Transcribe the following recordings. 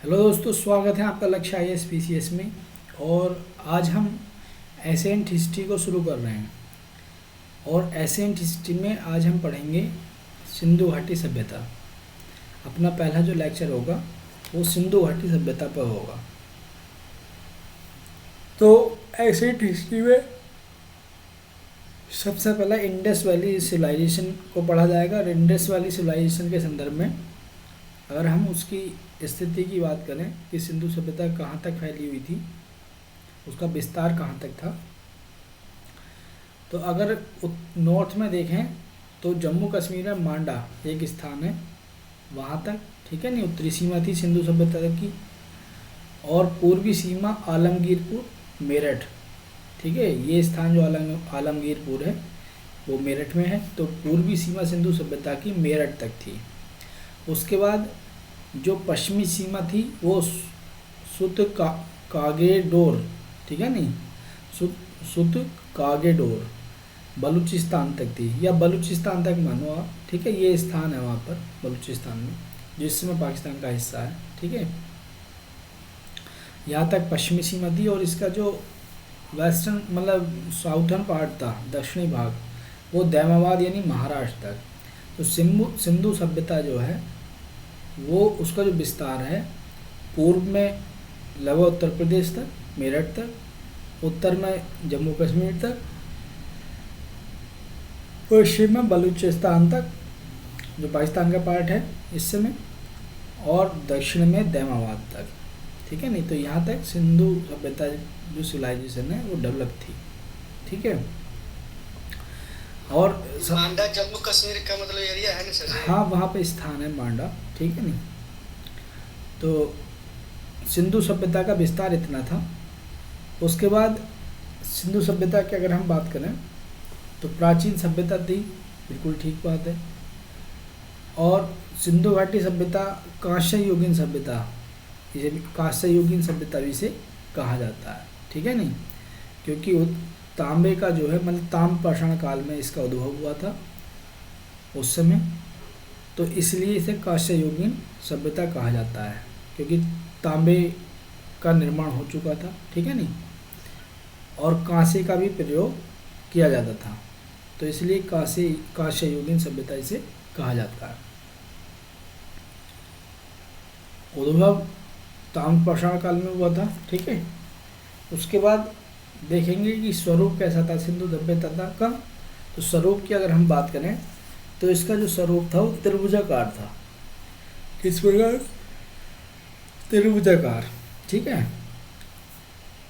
Hello दोस्तों, स्वागत है आपका लक्ष्य आईएएस पीसीएस में। और आज हम एशियंट हिस्ट्री को शुरू कर रहे हैं। और एशियंट हिस्ट्री में आज हम पढ़ेंगे सिंधु घाटी सभ्यता। अपना पहला जो लेक्चर होगा वो सिंधु घाटी सभ्यता पर होगा। तो एशियंट हिस्ट्री में सबसे पहला इंडस वैली सिविलाइजेशन को पढ़ा जाएगा। और इंडस वैली सिविलाइजेशन के संदर्भ में अगर हम उसकी स्थिति की बात करें कि सिंधु सभ्यता कहाँ तक फैली हुई थी, उसका विस्तार कहाँ तक था, तो अगर नॉर्थ में देखें तो जम्मू कश्मीर में मांडा एक स्थान है, वहाँ तक ठीक है नहीं, उत्तरी सीमा थी सिंधु सभ्यता की। और पूर्वी सीमा आलमगीरपुर मेरठ, ठीक है, ये स्थान जो आलमगीरपुर है वो मेरठ में है। तो पूर्वी सीमा सिंधु सभ्यता की मेरठ तक थी। उसके बाद जो पश्चिमी सीमा थी वो सुत कागेडोर, ठीक है नहीं, सुत कागेडोर बलूचिस्तान तक थी, या बलूचिस्तान तक मानो आप, ठीक है, ये स्थान है वहाँ पर बलूचिस्तान में, जिसमें पाकिस्तान का हिस्सा है, ठीक है। यहाँ तक पश्चिमी सीमा थी। और इसका जो वेस्टर्न मतलब साउथर्न पार्ट था, दक्षिणी भाग, वो दैमाबाद यानी महाराष्ट्र तक। तो सिंधु सभ्यता जो है वो उसका जो विस्तार है, पूर्व में लगभग उत्तर प्रदेश तक, मेरठ तक, उत्तर में जम्मू कश्मीर तक, पश्चिम में बलूचिस्तान तक जो पाकिस्तान का पार्ट है इस समय, और दक्षिण में दैमाबाद तक, ठीक है नहीं। तो यहाँ तक सिंधु सभ्यता जो सिविलाइजेशन है वो डेवलप थी, ठीक है। और मांडा जम्मू कश्मीर का मतलब एरिया है ना सर? हाँ, वहाँ पे स्थान है मांडा, ठीक है नहीं। तो सिंधु सभ्यता का विस्तार इतना था। उसके बाद सिंधु सभ्यता की अगर हम बात करें तो प्राचीन सभ्यता थी, बिल्कुल ठीक बात है। और सिंधु घाटी सभ्यता कांस्य युगीन सभ्यता, इसे कांस्य युगीन सभ्यता भी से कहा जाता है, ठीक है नहीं, क्योंकि तांबे का जो है मतलब ताम्रपाषाण काल में इसका उद्भव हुआ था उस समय, तो इसलिए इसे कांस्य युगीन सभ्यता कहा जाता है, क्योंकि तांबे का निर्माण हो चुका था, ठीक है नहीं, और कांसे का भी प्रयोग किया जाता था, तो इसलिए कांस्य युगीन सभ्यता इसे कहा जाता है। उद्भव ताम्रपाषाण काल में हुआ था, ठीक है। उसके बाद देखेंगे कि स्वरूप कैसा था सिंधु सभ्यता का। तो स्वरूप की अगर हम बात करें तो इसका जो स्वरूप था वो त्रिभुजाकार था। किस प्रकार? त्रिभुजाकार, ठीक है।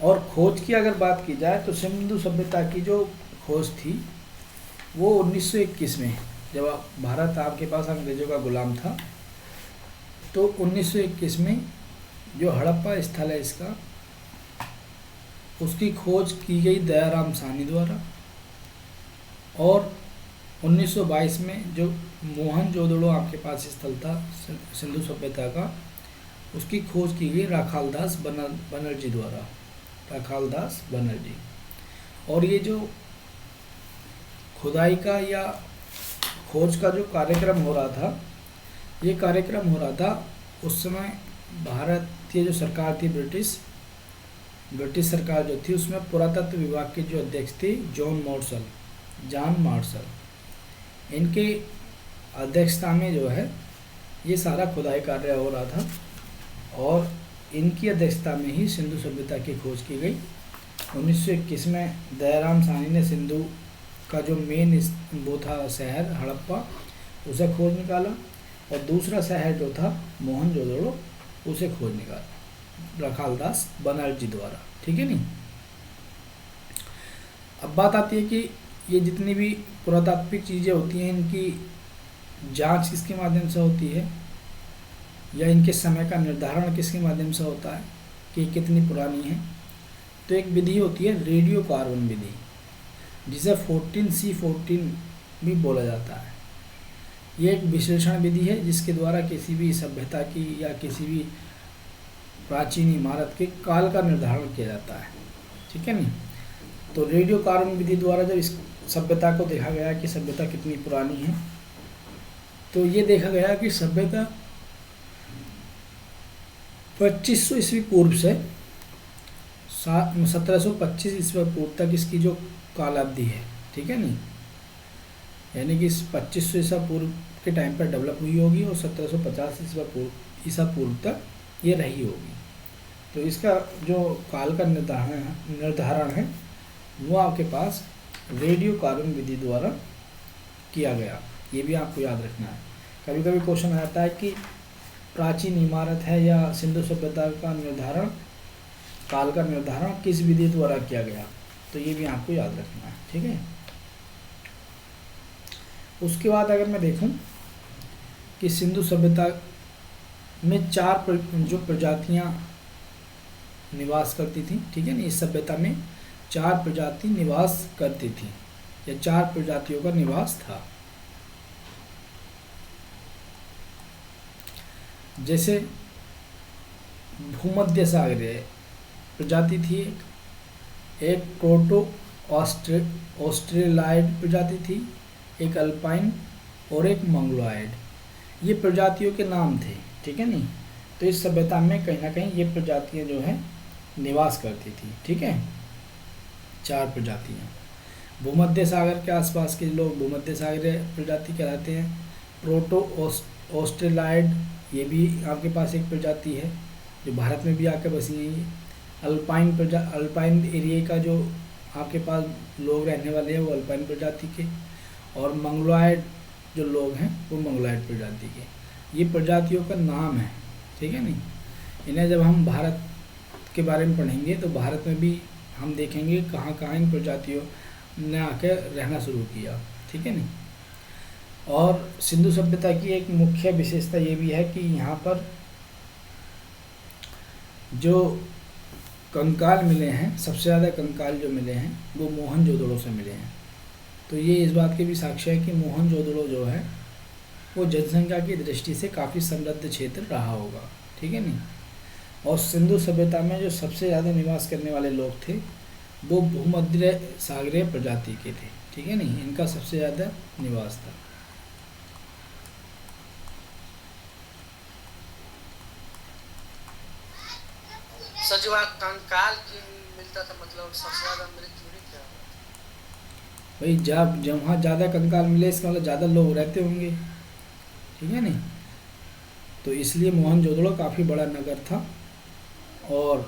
और खोज की अगर बात की जाए तो सिंधु सभ्यता की जो खोज थी वो 1921 में, जब भारत आपके पास अंग्रेजों का गुलाम था, तो 1921 में जो हड़प्पा स्थल है इसका, उसकी खोज की गई दयाराम साहनी द्वारा। और 1922 में जो मोहनजोदड़ो आपके पास स्थल था सिंधु सभ्यता का, उसकी खोज की गई राखालदास बनर्जी द्वारा, राखालदास बनर्जी। और ये जो खुदाई का या खोज का जो कार्यक्रम हो रहा था, ये कार्यक्रम हो रहा था उस समय भारतीय जो सरकार थी, ब्रिटिश सरकार जो थी, उसमें पुरातत्व विभाग के जो अध्यक्ष थे जॉन मार्शल, इनके अध्यक्षता में जो है ये सारा खुदाई कार्य हो रहा था। और इनकी अध्यक्षता में ही सिंधु सभ्यता की खोज की गई। 1921 में दयाराम साहनी ने सिंधु का जो मेन वो था शहर हड़प्पा, उसे खोज निकाला, और दूसरा शहर जो था मोहनजोदड़ो, उसे खोज निकाला राखालदास बनर्जी द्वारा, ठीक है नहीं। अब बात आती है कि ये जितनी भी पुरातात्विक चीज़ें होती हैं, इनकी जांच किसके माध्यम से होती है, या इनके समय का निर्धारण किसके माध्यम से होता है कि कितनी पुरानी है। तो एक विधि होती है रेडियो कार्बन विधि, जिसे 14C14 भी बोला जाता है। ये एक विश्लेषण विधि है जिसके द्वारा किसी भी सभ्यता की या किसी भी प्राचीन इमारत के काल का निर्धारण किया जाता है, ठीक है नहीं। तो रेडियो कार्बन विधि द्वारा जब इस सभ्यता को देखा गया कि सभ्यता कितनी पुरानी है, तो ये देखा गया कि सभ्यता 2500 ईस्वी पूर्व से 1725 ईस्वी पूर्व तक इसकी जो कालावधि है, ठीक है नहीं, यानी कि इस 2500 ईसा पूर्व के टाइम पर डेवलप हुई होगी और 1750 ईसा पूर्व तक ये रही होगी। तो इसका जो काल का निर्धारण है वो आपके पास रेडियो कार्बन विधि द्वारा किया गया, ये भी आपको याद रखना है। कभी कभी क्वेश्चन आता है कि प्राचीन इमारत है या सिंधु सभ्यता का निर्धारण, काल का निर्धारण किस विधि द्वारा किया गया, तो ये भी आपको याद रखना है, ठीक है। उसके बाद अगर मैं देखूं कि सिंधु सभ्यता में जो प्रजातियां निवास करती थी, ठीक है ना, इस सभ्यता में 4 प्रजाति निवास करती थी या 4 प्रजातियों का निवास था। जैसे भूमध्य सागरीय प्रजाति थी, एक प्रोटो ऑस्ट्रेलाइड प्रजाति थी, एक अल्पाइन और एक मंगलोइड। ये प्रजातियों के नाम थे, ठीक है नहीं। तो इस सभ्यता में कहीं ना कहीं ये प्रजातियां जो है निवास करती थी, ठीक है, 4 प्रजातियां। भूमध्य सागर के आसपास के लोग भूमध्य सागरीय प्रजाति कहलाते हैं। प्रोटो ऑस्ट्रेलाइड, ये भी आपके पास एक प्रजाति है जो भारत में भी आकर बसी है। अल्पाइन एरिया का जो आपके पास लोग रहने वाले हैं वो अल्पाइन प्रजाति के, और मंगलोइड जो लोग हैं वो मंगलोइड प्रजाति के। ये प्रजातियों का नाम है, ठीक है नहीं। इन्हें जब हम भारत के बारे में पढ़ेंगे तो भारत में भी हम देखेंगे कहाँ कहाँ इन प्रजातियों ने आकर रहना शुरू किया, ठीक है नहीं। और सिंधु सभ्यता की एक मुख्य विशेषता ये भी है कि यहाँ पर जो कंकाल मिले हैं, सबसे ज़्यादा कंकाल जो मिले हैं वो मोहनजोदड़ो से मिले हैं। तो ये इस बात के भी साक्ष्य है कि मोहनजोदड़ो जो है वो जनसंख्या की दृष्टि से काफ़ी समृद्ध क्षेत्र रहा होगा, ठीक है नहीं। और सिंधु सभ्यता में जो सबसे ज़्यादा निवास करने वाले लोग थे वो भूमध्य सागरीय प्रजाति के थे, ठीक है नहीं, इनका सबसे ज़्यादा निवास था। सर जो वहाँ कंकाल मिलता था, मतलब सबसे ज्यादा मृत्यु हुई क्या? भाई जब जहाँ ज़्यादा कंकाल मिले इसका मतलब ज़्यादा लोग रहते होंगे, ठीक है नहीं। तो इसलिए मोहनजोदड़ो काफ़ी बड़ा नगर था और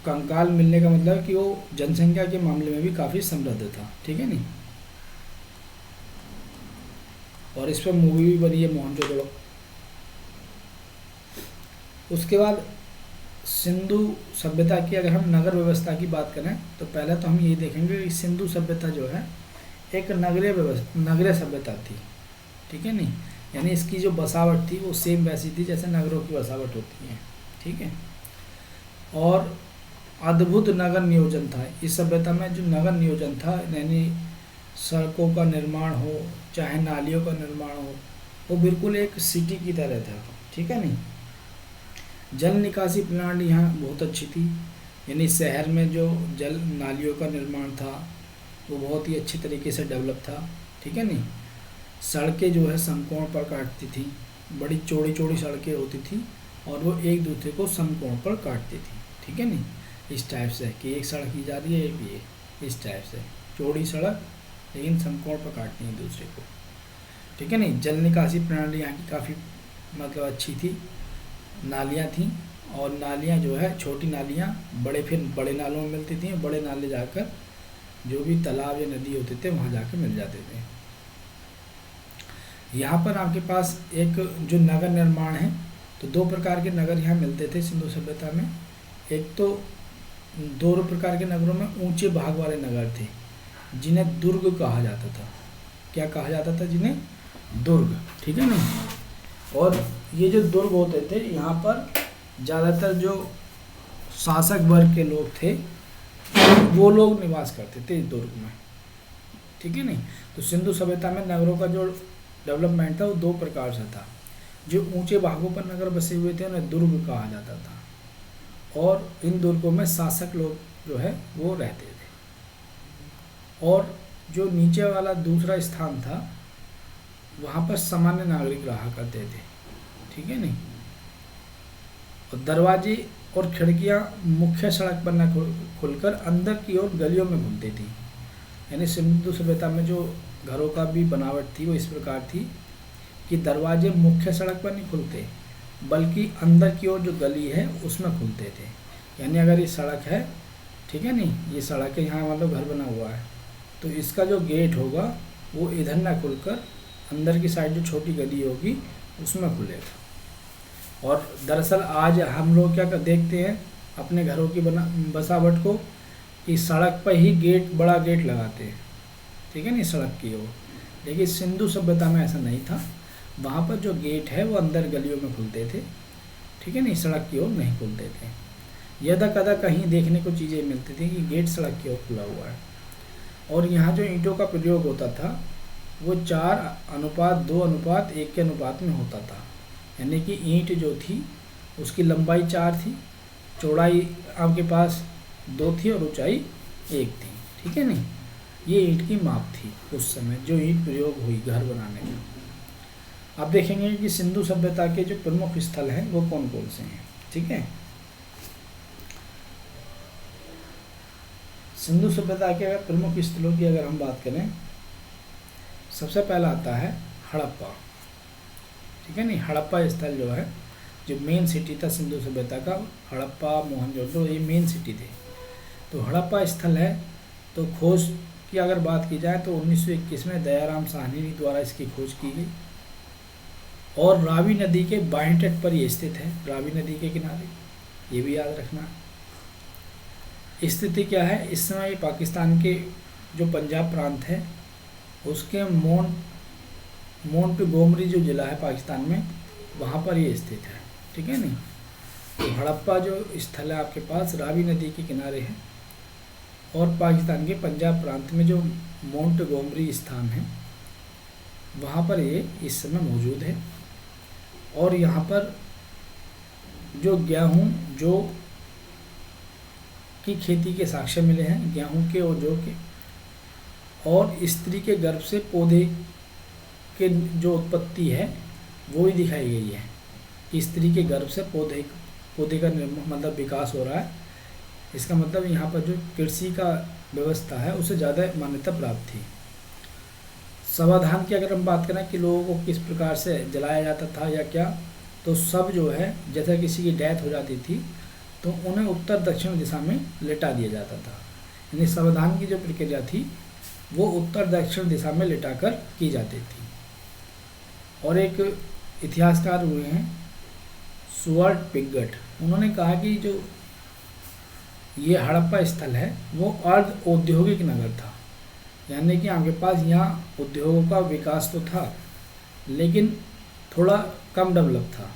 कंकाल मिलने का मतलब कि वो जनसंख्या के मामले में भी काफ़ी समृद्ध था, ठीक है नहीं। और इस पर मूवी भी बनी है मोहनजोदड़ो। उसके बाद सिंधु सभ्यता की अगर हम नगर व्यवस्था की बात करें तो पहले तो हम यही देखेंगे कि सिंधु सभ्यता जो है एक नगरीय सभ्यता थी, ठीक है नहीं। यानी इसकी जो बसावट थी वो सेम वैसी थी जैसे नगरों की बसावट होती है, ठीक है। और अद्भुत नगर नियोजन था इस सभ्यता में। जो नगर नियोजन था यानी सड़कों का निर्माण हो चाहे नालियों का निर्माण हो, वो बिल्कुल एक सिटी की तरह था, ठीक है नहीं। जल निकासी प्रणाली यहाँ बहुत अच्छी थी, यानी शहर में जो जल नालियों का निर्माण था वो बहुत ही अच्छे तरीके से डेवलप था, ठीक है नहीं। सड़कें जो है समकोण पर काटती थी, बड़ी चौड़ी चौड़ी सड़कें होती थी और वो एक दूसरे को समकोण पर काटती थी, ठीक है नहीं। इस टाइप से कि एक सड़क की जा रही है एक ये, इस टाइप से चौड़ी सड़क लेकिन समकोण पर काटनी है दूसरे को, ठीक है नहीं। जल निकासी प्रणाली यहाँ की काफ़ी मतलब अच्छी थी। नालियाँ थीं और नालियाँ जो है छोटी नालियाँ फिर बड़े नालों में मिलती थी, बड़े नाले जाकर जो भी तालाब या नदी होते थे वहाँ जाकर मिल जाते थे। यहाँ पर आपके पास एक जो नगर निर्माण है तो 2 प्रकार के नगर यहाँ मिलते थे सिंधु सभ्यता में। एक तो 2 प्रकार के नगरों में ऊंचे भाग वाले नगर थे जिन्हें दुर्ग कहा जाता था। क्या कहा जाता था? जिन्हें दुर्ग, ठीक है ना। और ये जो दुर्ग होते थे यहाँ पर ज़्यादातर जो शासक वर्ग के लोग थे वो लोग निवास करते थे इस दुर्ग में, ठीक है नहीं। तो सिंधु सभ्यता में नगरों का जो डेवलपमेंट था वो 2 प्रकार से था। जो ऊंचे भागों पर नगर बसे हुए थे उन्हें दुर्ग कहा जाता था और इन दुर्गों में शासक लोग जो है वो रहते थे। और जो नीचे वाला दूसरा स्थान था वहाँ पर सामान्य नागरिक रहा करते थे, ठीक है नहीं। और दरवाजे और खिड़कियां मुख्य सड़क पर न खुलकर अंदर की ओर गलियों में घूमती थी। यानी सिंधु सभ्यता में जो घरों का भी बनावट थी वो इस प्रकार थी कि दरवाजे मुख्य सड़क पर नहीं खुलते, बल्कि अंदर की ओर जो गली है उसमें खुलते थे। यानी अगर ये सड़क है, ठीक है नहीं, ये सड़क है, यहाँ मतलब घर बना हुआ है, तो इसका जो गेट होगा वो इधर ना खुलकर अंदर की साइड जो छोटी गली होगी उसमें खुलेगा। और दरअसल आज हम लोग क्या देखते हैं अपने घरों की बसावट को कि सड़क पर ही गेट, बड़ा गेट लगाते हैं, ठीक है नहीं, सड़क की ओर। लेकिन सिंधु सभ्यता में ऐसा नहीं था, वहाँ पर जो गेट है वो अंदर गलियों में खुलते थे, ठीक है नहीं, सड़क की ओर नहीं खुलते थे। यदा कदा कहीं देखने को चीज़ें मिलती थी कि गेट सड़क की ओर खुला हुआ है। और यहाँ जो ईंटों का प्रयोग होता था वो 4:2:1 के अनुपात में होता था। यानी कि ईंट जो थी उसकी लंबाई 4 थी, चौड़ाई आपके पास 2 थी और ऊंचाई 1 थी, ठीक है नहीं। ये ईंट की माप थी उस समय जो ईंट प्रयोग हुई घर बनाने में। आप देखेंगे कि सिंधु सभ्यता के जो प्रमुख स्थल हैं वो कौन कौन से हैं, ठीक है। सिंधु सभ्यता के अगर प्रमुख स्थलों की अगर हम बात करें, सबसे पहला आता है हड़प्पा, ठीक है नहीं। हड़प्पा स्थल जो है, जो मेन सिटी था सिंधु सभ्यता का, हड़प्पा, मोहनजोदड़ो, ये मेन सिटी थे। तो हड़प्पा स्थल है, तो खोज की अगर बात की जाए तो 1921 में दयाराम साहनी द्वारा इसकी खोज की गई और रावी नदी के बाएं तट पर ये स्थित है, रावी नदी के किनारे, ये भी याद रखना है। स्थिति क्या है, इस समय पाकिस्तान के जो पंजाब प्रांत है उसके मोंटगोमरी जो ज़िला है पाकिस्तान में, वहाँ पर ये स्थित है, ठीक है नहीं। तो हड़प्पा जो स्थल है आपके पास रावी नदी के किनारे है और पाकिस्तान के पंजाब प्रांत में जो मोंटगोमरी स्थान है वहाँ पर ये इस समय मौजूद है। और यहाँ पर जो गेहूँ जो की खेती के साक्ष्य मिले हैं, गेहूँ के और जौ के, और स्त्री के गर्भ से पौधे के जो उत्पत्ति है वो ही दिखाई गई है कि स्त्री के गर्भ से पौधे का मतलब विकास हो रहा है। इसका मतलब यहाँ पर जो कृषि का व्यवस्था है उसे ज़्यादा मान्यता प्राप्त थी। समाधान की अगर हम बात करें कि लोगों को किस प्रकार से जलाया जाता था या क्या, तो सब जो है जैसे किसी की डेथ हो जाती थी तो उन्हें उत्तर दक्षिण दिशा में लिटा दिया जाता था। यानी समाधान की जो प्रक्रिया थी वो उत्तर दक्षिण दिशा में लिटाकर की जाती थी। और एक इतिहासकार हुए हैं स्टुअर्ट पिगट, उन्होंने कहा कि जो ये हड़प्पा स्थल है वो अर्ध औद्योगिक नगर था। यानी कि आपके पास यहाँ उद्योगों का विकास तो था लेकिन थोड़ा कम डेवलप था।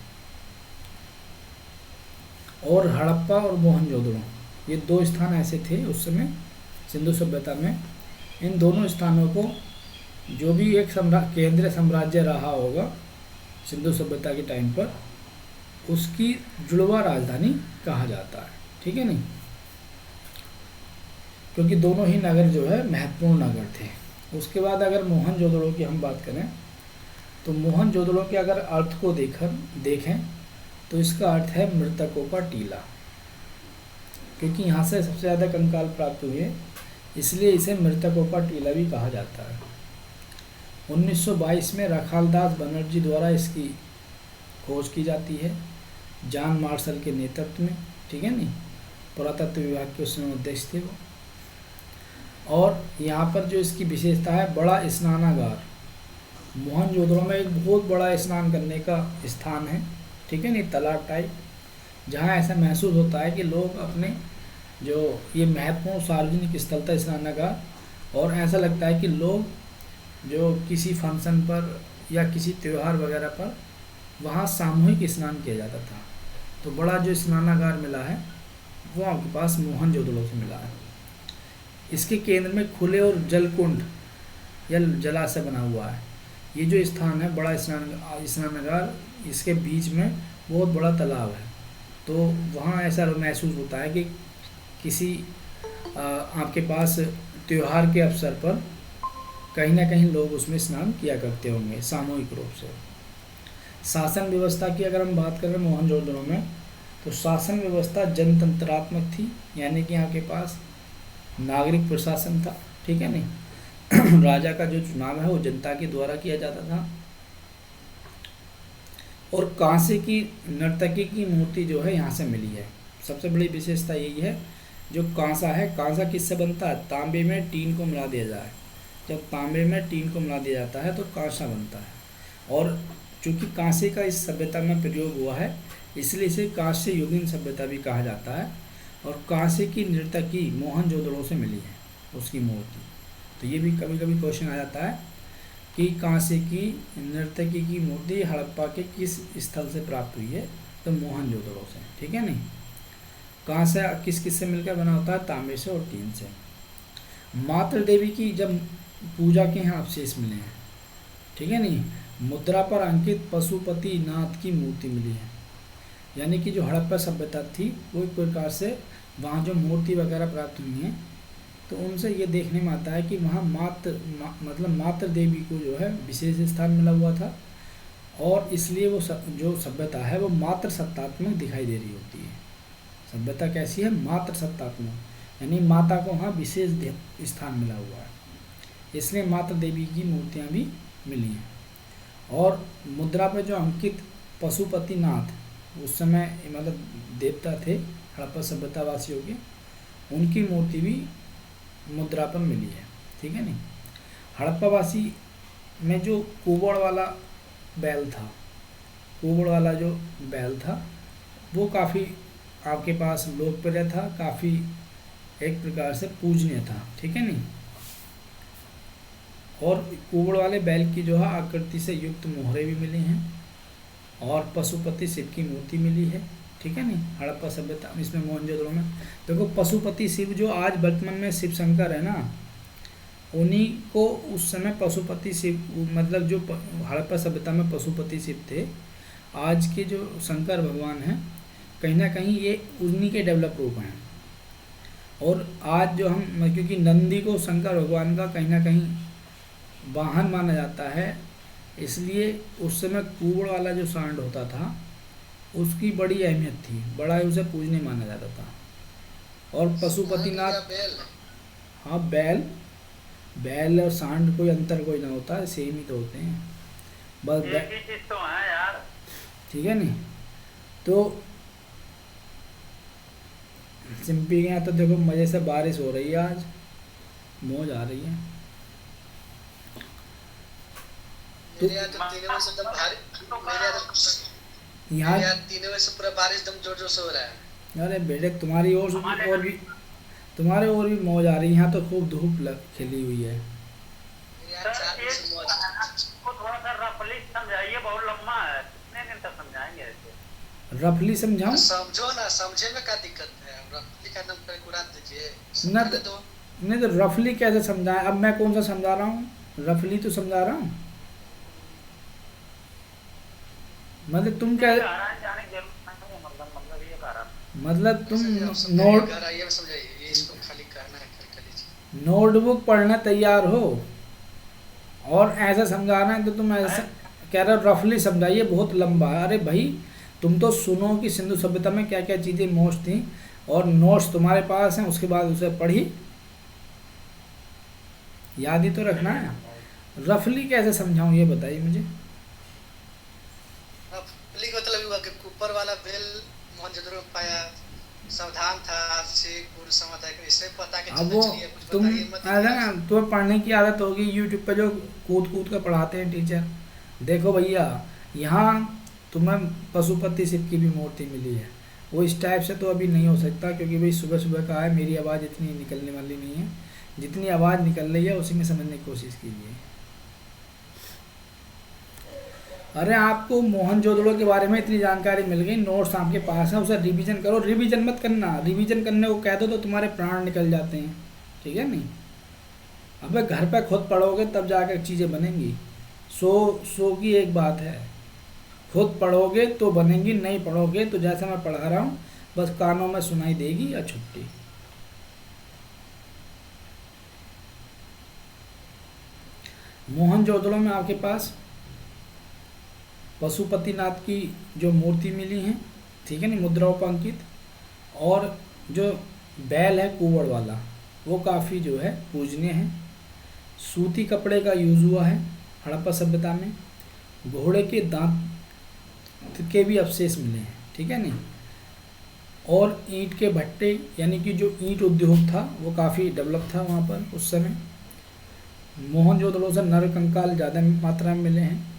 और हड़प्पा और मोहनजोदड़ो ये 2 स्थान ऐसे थे उस समय सिंधु सभ्यता में। इन दोनों स्थानों को जो भी एक केंद्रीय साम्राज्य रहा होगा सिंधु सभ्यता के टाइम पर, उसकी जुड़वा राजधानी कहा जाता है, ठीक है नहीं, क्योंकि दोनों ही नगर जो है महत्वपूर्ण नगर थे। उसके बाद अगर मोहनजोदड़ो की हम बात करें तो मोहनजोदड़ो के अगर अर्थ को देखें तो इसका अर्थ है मृतकों का टीला, क्योंकि यहाँ से सबसे ज़्यादा कंकाल प्राप्त हुए इसलिए इसे मृतकों का टीला भी कहा जाता है। 1922 में रखालदास बनर्जी द्वारा इसकी खोज की जाती है जॉन मार्शल के नेतृत्व में, ठीक है नहीं, पुरातत्व विभाग के उस समय अध्यक्ष थे वो। और यहाँ पर जो इसकी विशेषता है बड़ा स्नानागार, मोहनजोदड़ो में एक बहुत बड़ा स्नान करने का स्थान है, ठीक है नहीं, तालाब टाइप, जहाँ ऐसा महसूस होता है कि लोग अपने जो ये महत्वपूर्ण सार्वजनिक स्थल था स्नानागार, और ऐसा लगता है कि लोग जो किसी फंक्शन पर या किसी त्यौहार वगैरह पर वहाँ सामूहिक स्नान किया जाता था। तो बड़ा जो स्नानागार मिला है वो आपके पास मोहनजोदड़ो से मिला है। इसके केंद्र में खुले और जलकुंड या जलाशय बना हुआ है। ये जो स्थान है बड़ा स्नानागार, इसके बीच में बहुत बड़ा तालाब है। तो वहाँ ऐसा महसूस होता है कि किसी आपके पास त्यौहार के अवसर पर कहीं ना कहीं लोग उसमें स्नान किया करते होंगे सामूहिक रूप से। शासन व्यवस्था की अगर हम बात करें मोहनजोदड़ो में, तो शासन व्यवस्था जनतंत्रात्मक थी, यानी कि आपके पास नागरिक प्रशासन था, ठीक है नहीं। राजा का जो चुनाव है वो जनता के द्वारा किया जाता था। और कांसे की नर्तकी की मूर्ति जो है यहाँ से मिली है। सबसे बड़ी विशेषता यही है, जो कांसा है, कांसा किससे बनता है? तांबे में टीन को मिला दिया जाए, जब तांबे में टीन को मिला दिया जाता है तो कांसा बनता है। और चूंकि कांसे का इस सभ्यता में प्रयोग हुआ है, इसलिए इसे कांस्य युगीन सभ्यता भी कहा जाता है। और कांसे की नर्तकी मोहनजोदड़ो से मिली है उसकी मूर्ति। तो ये भी कभी कभी क्वेश्चन आ जाता है कि कांसे की नर्तकी की मूर्ति हड़प्पा के किस स्थल से प्राप्त हुई है? तो मोहनजोदड़ो से, ठीक है नहीं। कांसा किस किस से मिलकर बना होता है? तांबे से और टीन से। मातृ देवी की जब पूजा के यहाँ अवशेष मिले हैं, ठीक है नहीं, मुद्रा पर अंकित पशुपति नाथ की मूर्ति मिली है। यानी कि जो हड़प्पा सभ्यता थी वो एक प्रकार से वहाँ जो मूर्ति वगैरह प्राप्त हुई हैं, तो उनसे ये देखने में आता है कि वहाँ मतलब मातृ देवी को जो है विशेष स्थान मिला हुआ था। और इसलिए वो जो सभ्यता है वो मातृ सत्तात्मक दिखाई दे रही होती है। सभ्यता कैसी है? मातृ सत्तात्मक, यानी माता को वहाँ विशेष स्थान मिला हुआ है, इसलिए मातृ देवी की मूर्तियाँ भी मिली हैं। और मुद्रा पर जो अंकित पशुपति नाथ, उस समय मतलब देवता थे हड़प्पा सभ्यता वासियों के, उनकी मूर्ति भी मुद्रा पर मिली है, ठीक है नहीं। हड़प्पा वासी में जो कुबड़ वाला बैल था, कुबड़ वाला जो बैल था वो काफ़ी आपके पास लोकप्रिय था, काफ़ी एक प्रकार से पूजनीय था, ठीक है नहीं। और कुबड़ वाले बैल की जो है आकृति से युक्त मोहरे भी मिले हैं और पशुपति शिव की मूर्ति मिली है, ठीक है नहीं। हड़प्पा सभ्यता इसमें मोहनजोदड़ो में देखो पशुपति शिव जो आज वर्तमान में शिव शंकर है ना, उन्हीं को उस समय पशुपति शिव, मतलब जो हड़प्पा सभ्यता में पशुपति शिव थे, आज के जो शंकर भगवान हैं कहीं ना कहीं ये उन्हीं के डेवलप रूप हैं। और आज जो हम, क्योंकि नंदी को शंकर भगवान का कहीं ना कहीं वाहन माना जाता है, इसलिए उस समय कुबड़ वाला जो सांड होता था उसकी बड़ी अहमियत थी, बड़ा ही उसे पूजनीय माना जाता था। और पशुपतिनाथ, हाँ बैल और सांड कोई अंतर कोई ना होता है, सेम ही तो होते हैं, बस एक ही चीज तो है यार, ठीक है नहीं। तो सिंपी के यहाँ तो देखो मज़े से बारिश हो रही है, आज मौज आ रही है। मेरे यहाँ तो 3 बजे से एकदम भारी, यहाँ मेरे यहाँ 3 बजे से पूरा बारिश एकदम जोर जोर से हो रहा है। अरे बेटे तुम्हारी तुम्हारे और भी मौज आ रही है, यहाँ तो खूब धूप खिली हुई है। मेरे यहाँ 4 बजे से मौज है। को थोड़ा सा रफली समझाइए, बहुत लंबा है, कितने दिन तक समझाएंगे ऐसे? रफली समझाऊं? समझो ना, समझे में क्या दिक्कत है? रफली का एकदम कुरान दीजिए, ना समझने तो दो। नहीं तो रफली कैसे समझाएं? अब मैं कौन सा समझा रहा हूँ? रफली तो समझा रहा हूँ। मतलब तुम क्या, ये कह रहा है जाने की जरूरत नहीं है, मतलब ये कह रहा है। मतलब तुम ऐसे आप समझाइए, घर आइए समझाइए, ये इसको खाली करना है, कर लीजिए। नोटबुक पढ़ने तैयार हो और ऐसा समझाना है तो तुम ऐसा कह रहे हो रफली समझाइए, बहुत लंबा है। अरे भाई तुम तो सुनो कि सिंधु सभ्यता में क्या क्या चीज़ें मौज थी और नोट्स तुम्हारे पास हैं, उसके बाद उसे पढ़ी, याद ही तो रखना है। रफली कैसे समझाऊं ये बताइए मुझे। रफली का मतलब हुआ कि ऊपर वाला बेल मोहनजोदड़ो में पाया, सावधान था, शेख गुरु समाधान, इसे पता कि अब चलना वो चाहिए, कुछ तुम बताइए मत अरे ना, इतिहास। तुम्हें पढ़ने की आदत होगी, यूट्यूब पे जो कूद कूद कर पढ़ाते हैं टीचर, देखो भैया यहाँ तुम्हें पशुपति शिव की भी मूर्ति मिली है। वो इस टाइप से तो अभी नहीं हो सकता, क्योंकि भाई सुबह सुबह का है, मेरी आवाज़ इतनी निकलने वाली नहीं है, जितनी आवाज़ निकल रही है उसी में समझने की कोशिश कीजिए। अरे आपको मोहनजोदड़ो के बारे में इतनी जानकारी मिल गई, नोट्स आपके पास है, उसे रिवीजन करो। रिवीजन मत करना, रिवीजन करने को कह दो तो तुम्हारे प्राण निकल जाते हैं, ठीक है नहीं। अबे घर पे खुद पढ़ोगे तब जाकर चीज़ें बनेंगी। सो की एक बात है, खुद पढ़ोगे तो बनेंगी, नहीं पढ़ोगे तो जैसे मैं पढ़ा रहा हूँ बस कानों में सुनाई देगी या छुट्टी। मोहनजोदड़ो में आपके पास पशुपतिनाथ की जो मूर्ति मिली है ठीक है नहीं, मुद्राओं पर अंकित। और जो बैल है कुंवड़ वाला, वो काफ़ी जो है पूजनीय है। सूती कपड़े का यूज़ हुआ है हड़प्पा सभ्यता में। घोड़े के दांत के भी अवशेष मिले हैं, ठीक है नहीं। और ईंट के भट्टे, यानी कि जो ईंट उद्योग था वो काफ़ी डेवलप था वहाँ पर उस समय। मोहनजोदड़ो से नर कंकाल ज़्यादा मात्रा में मिले हैं।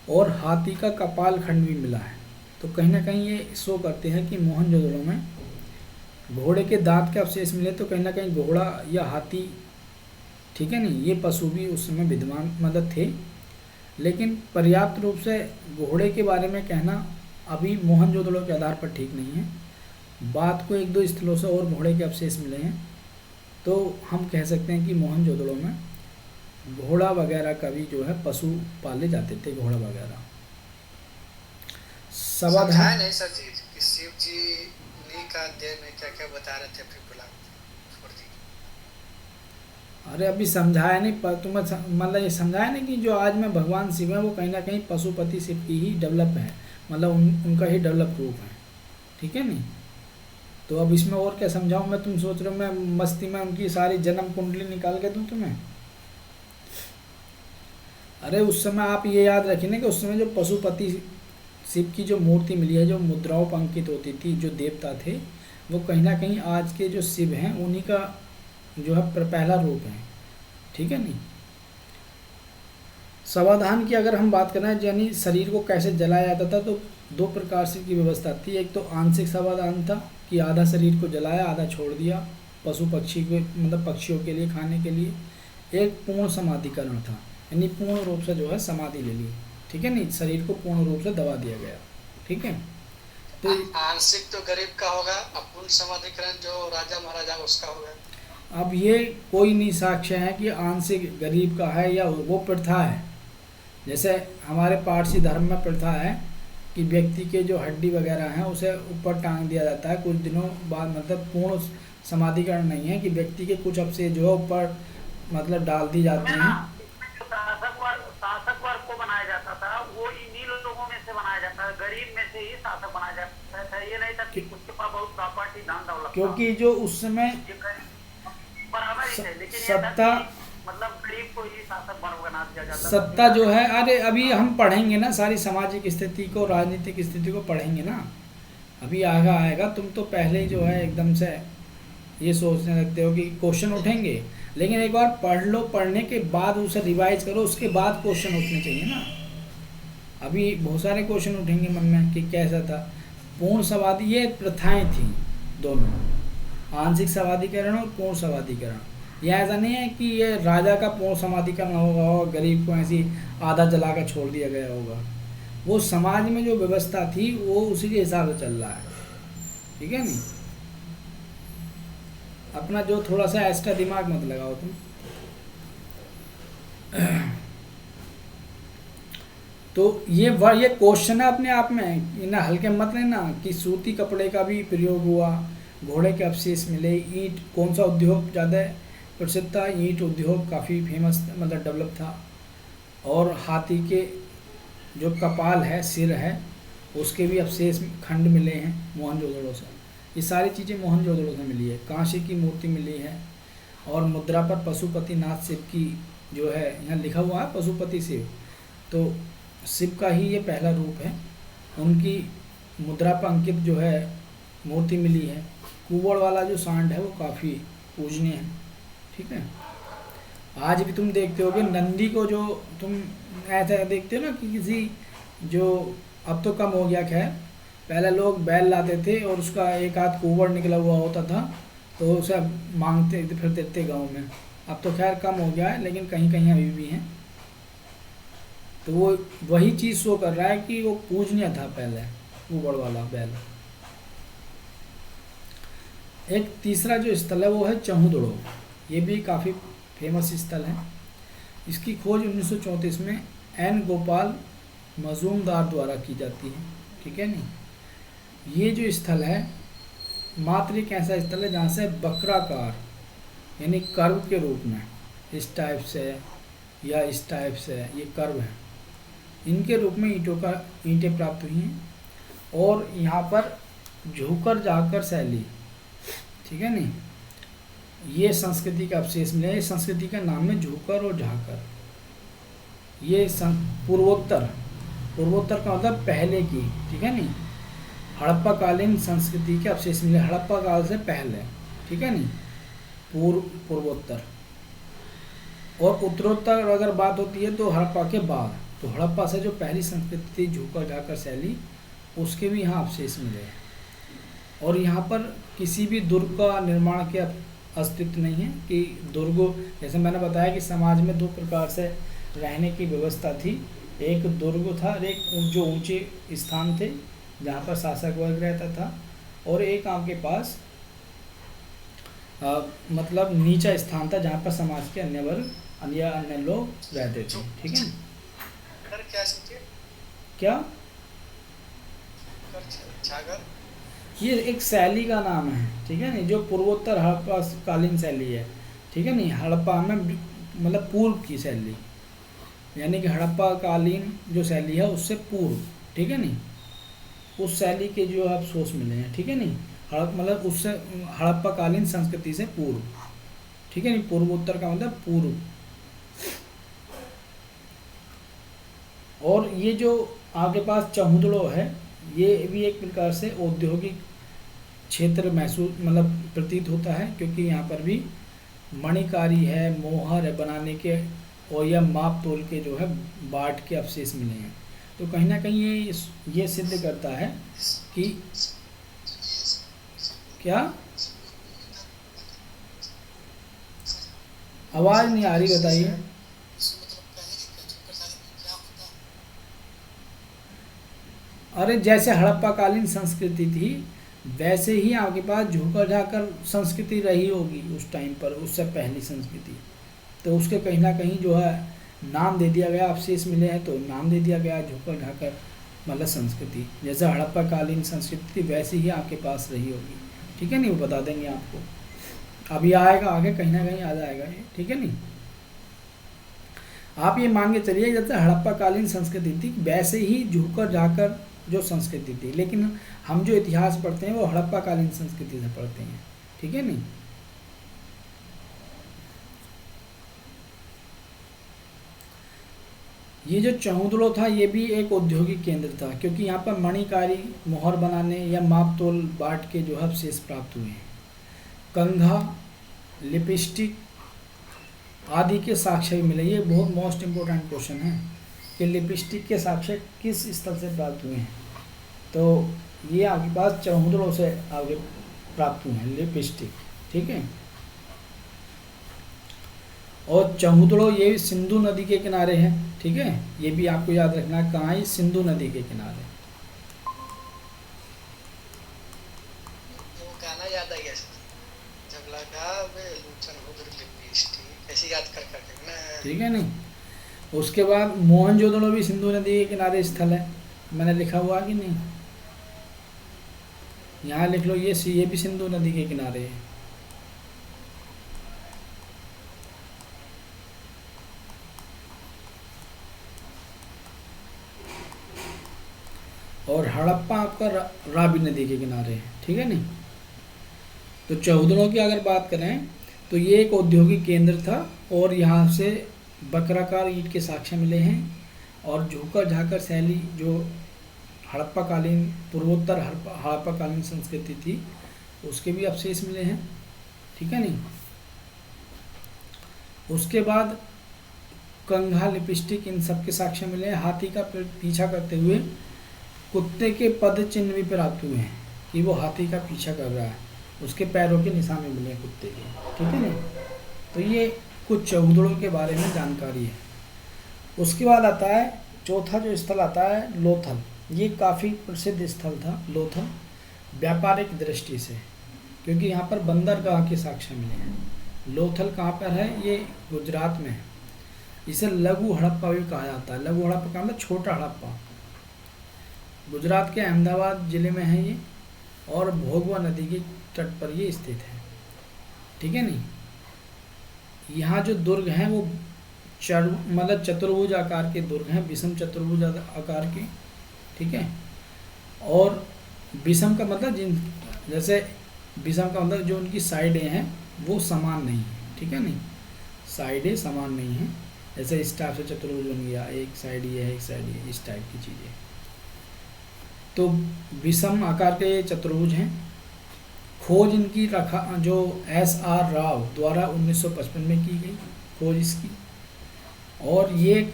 और हाथी का कपाल खंड भी मिला है। तो कहीं ना कहीं ये शो करते हैं कि मोहनजोदड़ो में घोड़े के दांत के अवशेष मिले, तो कहीं ना कहीं घोड़ा या हाथी, ठीक है नहीं, ये पशु भी उस समय विद्यमान मतलब थे। लेकिन पर्याप्त रूप से घोड़े के बारे में कहना अभी मोहनजोदड़ो के आधार पर ठीक नहीं है। बात को एक दो स्थलों से और घोड़े के अवशेष मिले हैं, तो हम कह सकते हैं कि मोहनजोदड़ो में घोड़ा वगैरह का भी जो है पशु पाले जाते थे, घोड़ा वगैरह। समझाया समाधान, नहीं सर जी कि शिव जी उन्हीं का देह में क्या क्या बता रहे थे, फिर बुला छोड़ दी। अरे अभी समझाया नहीं पर तुम्हें मतलब ये समझाया नहीं कि जो आज में भगवान शिव है वो कहीं ना कहीं पशुपति शिव की ही डेवलप है, मतलब उनका ही डेवलप रूप है, ठीक है नहीं। तो अब इसमें और क्या समझाऊं मैं, तुम सोच रहे हो मैं मस्ती में उनकी सारी जन्म कुंडली निकाल के दूं तुम्हें। अरे उस समय आप ये याद रखिए ना कि उस समय जो पशुपति शिव की जो मूर्ति मिली है, जो मुद्राओं पर अंकित होती थी, जो देवता थे, वो कहीं ना कहीं आज के जो शिव हैं उन्हीं का जो है पहला रूप है, ठीक है नहीं। समाधान की अगर हम बात करें, यानी शरीर को कैसे जलाया जाता था, तो दो प्रकार से की व्यवस्था थी। एक तो आंशिक समाधान था कि आधा शरीर को जलाया, आधा छोड़ दिया पशु पक्षी को, मतलब पक्षियों के लिए खाने के लिए। एक पूर्ण समाधिकरण था, यानी पूर्ण रूप से जो है समाधि ले ली, ठीक है नहीं, शरीर को पूर्ण रूप से दबा दिया गया, ठीक है। तो आंशिक तो गरीब का होगा, अपूर्ण समाधिकरण जो राजा महाराजा उसका होगा। अब ये कोई नहीं साक्ष्य है कि आंशिक गरीब का है, या वो प्रथा है। जैसे हमारे पारसी धर्म में प्रथा है कि व्यक्ति के जो हड्डी वगैरह हैं उसे ऊपर टांग दिया जाता है कुछ दिनों बाद, मतलब पूर्ण समाधिकरण नहीं है कि व्यक्ति के कुछ अवशेष जो है ऊपर मतलब डाल दी जाते इसमें ना हैं। इसमें जो शासक वर्ग को बनाया जाता था वो इन्हीं लोगों में से बनाया जाता है, गरीब में से ही शासक बनाया जाता था। ये नहीं था कि उसके पास बहुत प्रॉपर्टी धन दौलत था। क्योंकि जो उस समय ये गरीब बराबर ही थे, लेकिन ये था सत्ता, कि मतलब गरीब को ही शासक बना दिया जाता था। सत्ता जो है, अरे अभी हम पढ़ेंगे ना सारी सामाजिक स्थिति को, राजनीतिक स्थिति को पढ़ेंगे ना, अभी आगा आएगा। तुम तो पहले ही जो है एकदम से ये सोचने लगते हो कि क्वेश्चन उठेंगे, लेकिन एक बार पढ़ लो, पढ़ने के बाद उसे रिवाइज करो, उसके बाद क्वेश्चन उठने चाहिए ना। अभी बहुत सारे क्वेश्चन उठेंगे मन में कि कैसा था। पूर्ण समाधि, ये प्रथाएं थी दोनों, आंशिक समाधिकरण और पूर्ण समाधिकरण। यह ऐसा नहीं है कि ये राजा का पूर्ण समाधिकरण होगा और गरीब को ऐसी आधा जला कर छोड़ दिया गया होगा। वो समाज में जो व्यवस्था थी वो उसी के हिसाब से चल रहा है, ठीक है नहीं। अपना जो थोड़ा सा एक्स्ट्रा दिमाग मत लगाओ तुम। तो ये क्वेश्चन है अपने आप में, इन्हें हल्के मत लेना कि सूती कपड़े का भी प्रयोग हुआ, घोड़े के अवशेष मिले, ईंट, कौन सा उद्योग ज़्यादा प्रसिद्ध था, ईंट उद्योग काफ़ी फेमस मतलब डेवलप था। और हाथी के जो कपाल है, सिर है, उसके भी अवशेष खंड मिले हैं मोहनजोदड़ो से। ये सारी चीज़ें मोहनजोदड़ो से मिली है। कांसे की मूर्ति मिली है, और मुद्रा पर पशुपतिनाथ शिव की जो है यहाँ लिखा हुआ है पशुपति शिव, तो शिव का ही ये पहला रूप है। उनकी मुद्रा पर अंकित जो है मूर्ति मिली है। कुंवड़ वाला जो सांड है वो काफ़ी पूजनीय है, ठीक है। आज भी तुम देखते होगे नंदी को, जो तुम ऐसा देखते हो ना कि किसी जो, अब तो कम हो गया खैर, पहले लोग बैल लाते थे और उसका एक आध कुंवड़ निकला हुआ होता था तो उसे मांगते फिरते थे गाँव में। अब तो खैर कम हो गया है, लेकिन कहीं कहीं अभी भी हैं। तो वो वही चीज़ शो कर रहा है कि वो पूजनीय था पहले, कुंवड़ वाला बैल। एक तीसरा जो स्थल है वो है चहुदड़ो। ये भी काफ़ी फेमस स्थल है। इसकी खोज 1934 में एन गोपाल मजूमदार द्वारा की जाती है, ठीक है नहीं। ये जो स्थल है मात्र एक ऐसा स्थल है जहाँ से वक्राकार, यानी कर्व के रूप में, इस टाइप से या इस टाइप से, ये कर्व है, इनके रूप में ईंटें प्राप्त हुई हैं। और यहाँ पर झुकर जाकर शैली, ठीक है नहीं, ये संस्कृति का अवशेष मिले। इस संस्कृति का नाम है झुकर और झाकर। ये पूर्वोत्तर, पूर्वोत्तर का मतलब पहले की, ठीक है नहीं, हड़प्पा कालीन संस्कृति के अवशेष मिले, हड़प्पा काल से पहले, ठीक है नहीं, पूर्वोत्तर। और उत्तरोत्तर अगर बात होती है तो हड़प्पा के बाद, तो हड़प्पा से जो पहली संस्कृति थी झुकर जाकर शैली, उसके भी यहाँ अवशेष मिले हैं। और यहाँ पर किसी भी दुर्ग का निर्माण के अस्तित्व नहीं है कि दुर्ग, जैसे मैंने बताया कि समाज में दो प्रकार से रहने की व्यवस्था थी, एक दुर्ग था और एक जो ऊंचे स्थान थे जहाँ पर शासक वर्ग रहता था, और एक आपके पास मतलब नीचा स्थान था जहाँ पर समाज के अन्य वर्ग या अन्य लोग रहते थे, ठीक है। कर क्या समझे? क्या कर छागर? ये एक शैली का नाम है, ठीक है नहीं, जो पूर्वोत्तर हड़प्पा कालीन शैली है, ठीक है नहीं। हड़प्पा में मतलब पूर्व की शैली, यानी कि हड़प्पा कालीन जो शैली है उससे पूर्व, ठीक है नहीं, उस शैली के जो अवशेष मिले हैं, ठीक है नहीं, मतलब उससे हड़प्पा कालीन संस्कृति से पूर्व, ठीक है नहीं, पूर्वोत्तर का मतलब पूर्व। और ये जो आपके पास चहुंदड़ो है, ये भी एक प्रकार से औद्योगिक क्षेत्र महसूस मतलब प्रतीत होता है, क्योंकि यहाँ पर भी मणिकारी है, मोहर है बनाने के, और या माप तोल के जो है बाट के अवशेष मिले हैं। तो कहीं ना कहीं ये सिद्ध करता है कि क्या, आवाज़ नहीं आ रही, बताइए। अरे जैसे हड़प्पा कालीन संस्कृति थी वैसे ही आपके पास झुकर जाकर संस्कृति रही होगी उस टाइम पर, उससे पहली संस्कृति, तो उसके कहीं ना कहीं जो है नाम दे दिया गया, अवशेष मिले हैं तो नाम दे दिया गया झुकर जाकर मतलब संस्कृति। जैसे हड़प्पा कालीन संस्कृति थी वैसे ही आपके पास रही होगी, ठीक है नहीं, वो बता देंगे आपको, अभी आएगा आगे कहीं ना कहीं आ जाएगा ये, ठीक है नहीं। आप ये मान के चलिए जैसे हड़प्पा कालीन संस्कृति थी वैसे ही झुकर जाकर जो संस्कृति थी, लेकिन हम जो इतिहास पढ़ते हैं वो हड़प्पा कालीन संस्कृति से पढ़ते हैं, ठीक है नहीं। ये जो चहुंदड़ो था ये भी एक औद्योगिक केंद्र था, क्योंकि यहाँ पर मणिकारी, मोहर बनाने या माप तोल बाट के जो है अवशेष प्राप्त हुए हैं। कंघा, लिपस्टिक आदि के साक्ष्य भी मिले। ये बहुत मोस्ट इम्पोर्टेंट क्वेश्चन है कि लिपस्टिक के साक्ष्य किस स्थल से प्राप्त हुए हैं, तो ये आपके पास चहुंदड़ो से आगे प्राप्त हुए हैं लिपस्टिक, ठीक है। और चहुंदड़ो ये सिंधु नदी के किनारे है, ठीक है, ये भी आपको याद रखना है, कहाँ है, सिंधु नदी के किनारे। वो गाना याद आ गया जब लगा वे लूचन उधर लिपस्टिक, ऐसे याद कर करके ना, ठीक है नहीं। उसके बाद मोहनजोदड़ो भी सिंधु नदी के किनारे स्थल है, मैंने लिखा हुआ कि नहीं, यहाँ लिख लो, ये भी सिंधु नदी के किनारे है। और हड़प्पा आपका रावी नदी के किनारे है, ठीक है नहीं। तो चौधरों की अगर बात करें तो ये एक औद्योगिक केंद्र था और यहाँ से बकराकार ईंट के साक्ष्य मिले हैं। और झुकर झाकर शैली जो हड़प्पा कालीन पूर्वोत्तर हड़प्पा कालीन संस्कृति थी उसके भी अवशेष मिले हैं, ठीक है नहीं। उसके बाद कंघा, लिपस्टिक, इन सब के साक्ष्य मिले हैं। हाथी का पीछा करते हुए कुत्ते के पद चिन्ह भी प्राप्त हुए हैं कि वो हाथी का पीछा कर रहा है, उसके पैरों के निशान भी मिले कुत्ते के, ठीक है नहीं। तो ये कुछ चौधड़ों के बारे में जानकारी है। उसके बाद आता है चौथा जो स्थल आता है लोथल। ये काफ़ी प्रसिद्ध स्थल था लोथल व्यापारिक दृष्टि से, क्योंकि यहाँ पर बंदरगाह के साक्ष्य मिले हैं। लोथल कहाँ पर है, ये गुजरात में है। इसे लघु हड़प्पा भी कहा जाता है। लघु हड़प्पा का मतलब छोटा हड़प्पा। गुजरात के अहमदाबाद ज़िले में है ये और भोगवा नदी के तट पर ये स्थित है, ठीक है नहीं। यहाँ जो दुर्ग हैं वो मतलब चतुर्भुज आकार के दुर्ग हैं, विषम चतुर्भुज आकार के, ठीक है। और विषम का मतलब जिन जैसे विषम का मतलब जो उनकी साइडें हैं वो समान नहीं है, ठीक है नहीं, साइडें समान नहीं हैं। जैसे इस टाइप से चतुर्भुज बन गया, एक साइड ये है एक साइड ये, इस टाइप की चीज़ें। तो विषम आकार के ये चतुर्भुज हैं। खोज इनकी रखा जो S.R. राव द्वारा 1955 में की गई खोज इसकी, और ये एक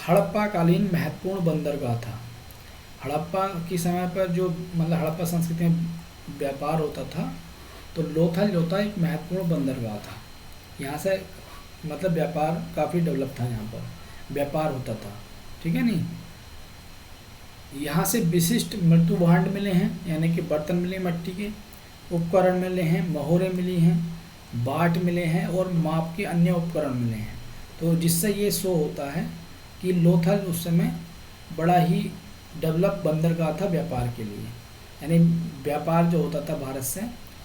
हड़प्पा कालीन महत्वपूर्ण बंदरगाह था। हड़प्पा की समय पर जो मतलब हड़प्पा संस्कृति में व्यापार होता था, तो लोथल एक महत्वपूर्ण बंदरगाह था। यहाँ से मतलब व्यापार काफ़ी डेवलप था, यहाँ पर व्यापार होता था, ठीक है नहीं। यहाँ से विशिष्ट मृत्यु भांड मिले हैं, यानी कि बर्तन मिले मट्टी के, उपकरण मिले हैं, महोरे मिली हैं, बाट मिले हैं और माप के अन्य उपकरण मिले हैं। तो जिससे ये शो होता है कि लोथल उस समय बड़ा ही डेवलप बंदरगाह था व्यापार के लिए, यानी व्यापार जो होता था भारत से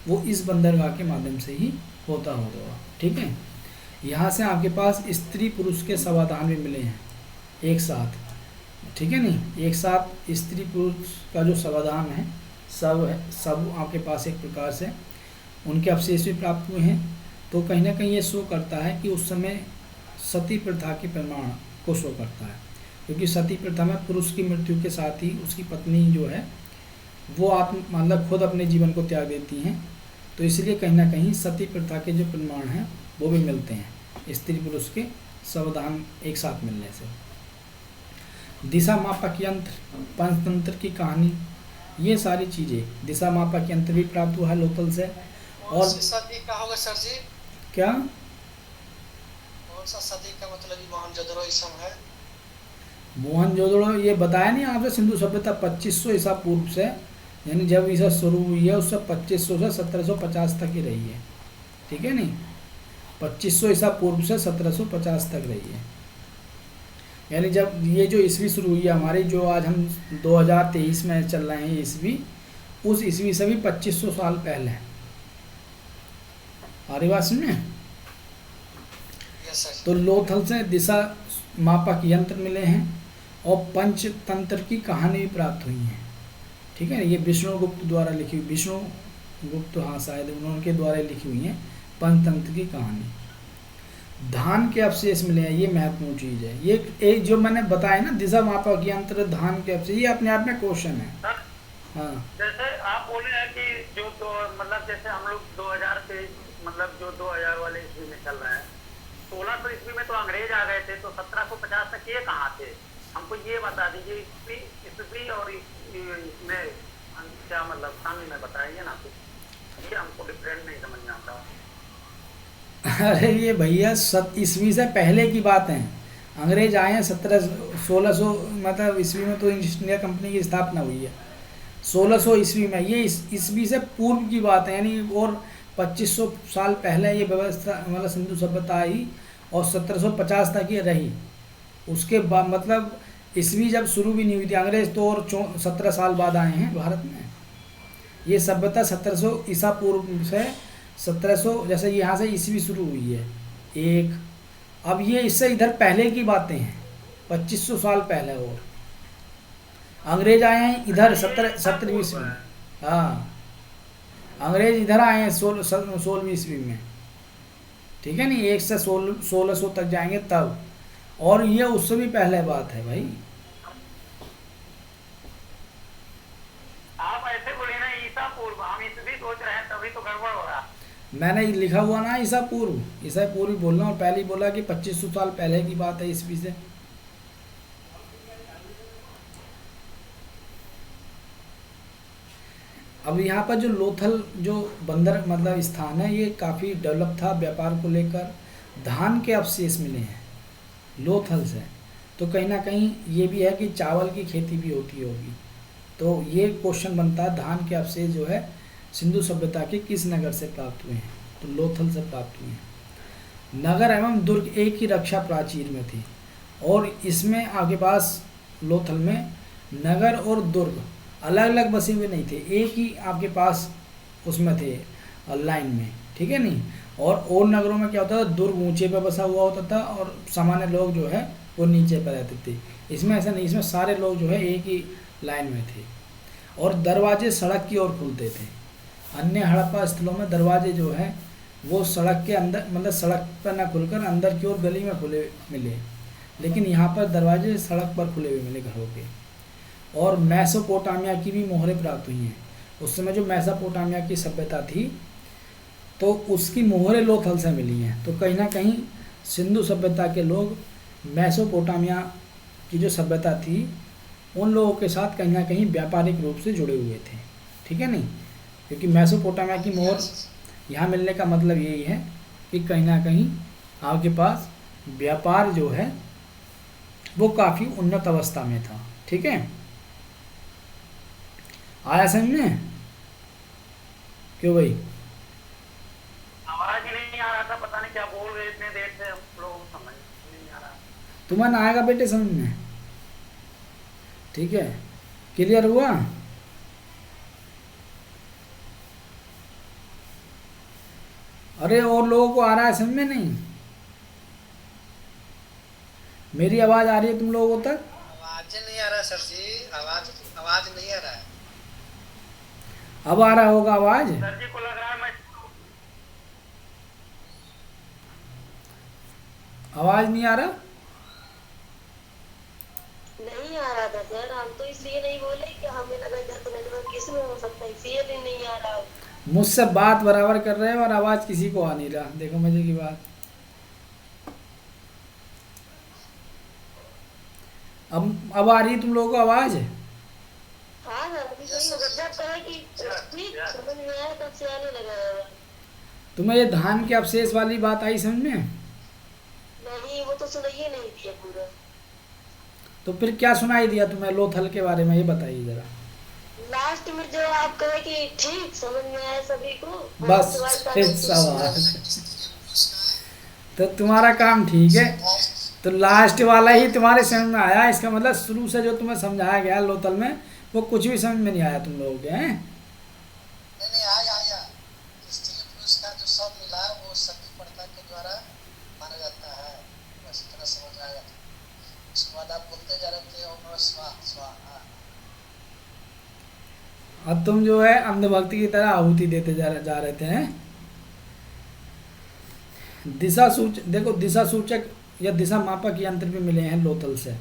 वो इस बंदरगाह के माध्यम से ही होता होगा, ठीक है। यहाँ से आपके पास स्त्री पुरुष के समाधान भी मिले हैं एक साथ, ठीक है नहीं, एक साथ स्त्री पुरुष का जो समाधान है सब आपके पास एक प्रकार से उनके अवशेष भी प्राप्त हुए हैं। तो कहीं ना कहीं ये शो करता है कि उस समय सती प्रथा के प्रमाण को शो करता है, क्योंकि सती प्रथा में पुरुष की मृत्यु के साथ ही उसकी पत्नी जो है वो मतलब खुद अपने जीवन को त्याग देती हैं। तो इसलिए कहीं ना कहीं सती प्रथा के जो प्रमाण हैं वो भी मिलते हैं स्त्री पुरुष के समाधान एक साथ मिलने से। दिशा मापक यंत्र, पंचतंत्र की कहानी, ये सारी चीज़ें, दिशा मापक यंत्र भी प्राप्त हुआ है लोथल से। और सदी का होगा सर जी, क्या कौन सा सदी का मतलब ये मोहनजोदड़ो ईसम है? मोहनजोदड़ो ये बताया नहीं आपसे, सिंधु सभ्यता 2500 ईसा पूर्व से, यानी जब ईसा शुरू हुई है उससे 2500 से 1750 तक ही रही है, ठीक है नहीं, 2500 ईसा पूर्व से 1750 तक रही है। यानी जब ये जो ईस्वी शुरू हुई है हमारी, जो आज हम 2023 में चल रहे हैं ईस्वी, उस ईस्वी से भी 2500 साल पहले है। आ रही बात सुनिए। Yes sir. तो लोथल से दिशा मापक यंत्र मिले हैं और पंचतंत्र की कहानी भी प्राप्त हुई है, ठीक है। ये विष्णुगुप्त द्वारा लिखी हुई, विष्णुगुप्त हाँ शायद उनके द्वारा लिखी हुई है पंचतंत्र की कहानी। धान के अवशेष मिले हैं, ये महत्वपूर्ण चीज़ है। ये एक जो मैंने बताया ना दिशा मापक यंत्र, धान के अवशेष, ये अपने आप में क्वेश्चन है। सर हाँ जैसे आप बोले हैं कि जो तो मतलब जैसे हम लोग 2000 के मतलब जो 2000 वाले ईस्वी में चल रहे हैं, 1600 ईस्वी में तो अंग्रेज आ गए थे, तो 1750 तक ये कहाँ थे? हमको ये बता दीजिए ईस्वी और इसमें क्या मतलब सामने में बताइए ना, कुछ ये हमको डिफरेंट नहीं समझ में आता। अरे ये भैया ईस्वी से पहले की बात है, अंग्रेज आए हैं 1600 मतलब ईस्वी में तो ईस्ट इंडिया कंपनी की स्थापना हुई है 1600 ईस्वी में, ये ईस्वी से पूर्व की बात है, यानी और 2500 साल पहले ये व्यवस्था मतलब सिंधु सभ्यता आई और 1750 तक ये रही। उसके बाद मतलब ईस्वी जब शुरू भी नहीं हुई थी, अंग्रेज तो और 17 साल बाद आए हैं भारत में। ये सभ्यता 1700 ईसा पूर्व से 1700 जैसे यहाँ से ईस्वी शुरू हुई है एक, अब ये इससे इधर पहले की बातें हैं 2500 साल पहले, और अंग्रेज आए हैं इधर 17वीं ईस्वी में। हाँ अंग्रेज इधर आए हैं 16वीं ईस्वी में, ठीक है नहीं, 1 से 1600 तक जाएंगे तब, और ये उससे भी पहले बात है भाई। आप ऐसे बोले ना ईसा पूर्व, हम ईस्वी सोच रहे हैं तभी तो गड़बड़ हो रहा। मैंने लिखा हुआ ना ईसा पूर्व ही बोलना, और पहले ही बोला कि 2500 साल पहले की बात है ईस्वी से। अब यहाँ पर जो लोथल जो बंदर मतलब स्थान है, ये काफ़ी डेवलप था व्यापार को लेकर। धान के अवशेष मिले हैं लोथल से, तो कहीं ना कहीं ये भी है कि चावल की खेती भी होती होगी। तो ये क्वेश्चन बनता है, धान के अवशेष जो है सिंधु सभ्यता के किस नगर से प्राप्त हुए हैं? तो लोथल से प्राप्त हुए हैं। नगर एवं दुर्ग एक ही रक्षा प्राचीर में थी, और इसमें आपके पास लोथल में नगर और दुर्ग अलग अलग बसे हुए नहीं थे, एक ही आपके पास उसमें थे लाइन में, ठीक है नहीं। और नगरों में क्या होता था, दुर्ग ऊंचे पे बसा हुआ होता था और सामान्य लोग जो है वो नीचे पर रहते थे। इसमें ऐसा नहीं, इसमें सारे लोग जो है एक ही लाइन में थे, और दरवाजे सड़क की ओर खुलते थे। अन्य हड़प्पा स्थलों में दरवाजे जो है वो सड़क के अंदर मतलब सड़क पर ना खुलकर अंदर की ओर गली में खुले मिले, लेकिन यहाँ पर दरवाजे सड़क पर खुले हुए मिले घरों के। और मेसोपोटामिया की भी मोहरें प्राप्त हुई हैं। उस समय जो मेसोपोटामिया की सभ्यता थी तो उसकी मोहरें लोथल से मिली हैं। तो कहीं ना कहीं सिंधु सभ्यता के लोग मेसोपोटामिया की जो सभ्यता थी उन लोगों के साथ कहीं ना कहीं व्यापारिक रूप से जुड़े हुए थे, ठीक है नहीं, क्योंकि मेसोपोटामिया की मोहर यहाँ मिलने का मतलब यही है कि कहीं ना कहीं आपके पास व्यापार जो है वो काफ़ी उन्नत अवस्था में था, ठीक है। आया समझ में? क्यों भाई? आवाज ही नहीं आ रहा था, पता नहीं क्या बोल रहे इतने देर से, हम लोग समझ नहीं आ रहा। तुम्हें ना आएगा बेटे समझ में? ठीक है, क्लियर हुआ? अरे और लोगों को आ रहा है समझ में? नहीं, मेरी आवाज़ आ रही है तुम लोगों तक? आवाज नहीं आ रहा सर जी, आवाज आवाज नहीं आ रहा है। अब आ रहा होगा आवाज़? सर जी को लग रहा है मैं आवाज़ नहीं आ रहा? नहीं आ रहा था सर, हम तो इसलिए नहीं बोले कि हमें लगा इधर तो नेटवर्क किसमें हो सकता है, इसलिए नहीं आ रहा। मुझसे बात बराबर कर रहे हो और आवाज़ किसी को आ नहीं रहा, देखो मजे की बात। अब आ रही है तुम लोगों को आवाज़? हाँ सर, अभी सही होगा, जब कहा कि ठीक समझ में आया तब से आने लगा। तुम्हें ये धान के अवशेष वाली बात आई समझ में? नहीं, वो तो सुनाइए नहीं दिया पूरा। तो फिर क्या सुनाई दिया तुम्हें लोथल के बारे में, ये बताइए जरा। लास्ट में जो आप कहे कि ठीक समझ में आया सभी को, बस फिर सवाल, तो तुम्हारा काम ठीक है। तो लास्ट वाला ही तुम्हारे समझ में आया, इसका मतलब शुरू से जो तुम्हें समझाया गया लोथल में वो कुछ भी समझ में नहीं आया तुम लोगों के, हैं? नहीं आया स्त्री पुरुष का जो सब मिला वो सती प्रथा के द्वारा माना जाता है, बस इतना समझ आया। उसके बाद आप बोलते जा रहे थे ओम स्वाहा स्वाहा। अब तुम जो है अंधभक्ति की तरह आहुति देते जा रहे थे, हैं? दिशा सूचक, देखो दिशा सूचक या दिशा मापक यंत्र भी मिले हैं लोथल से।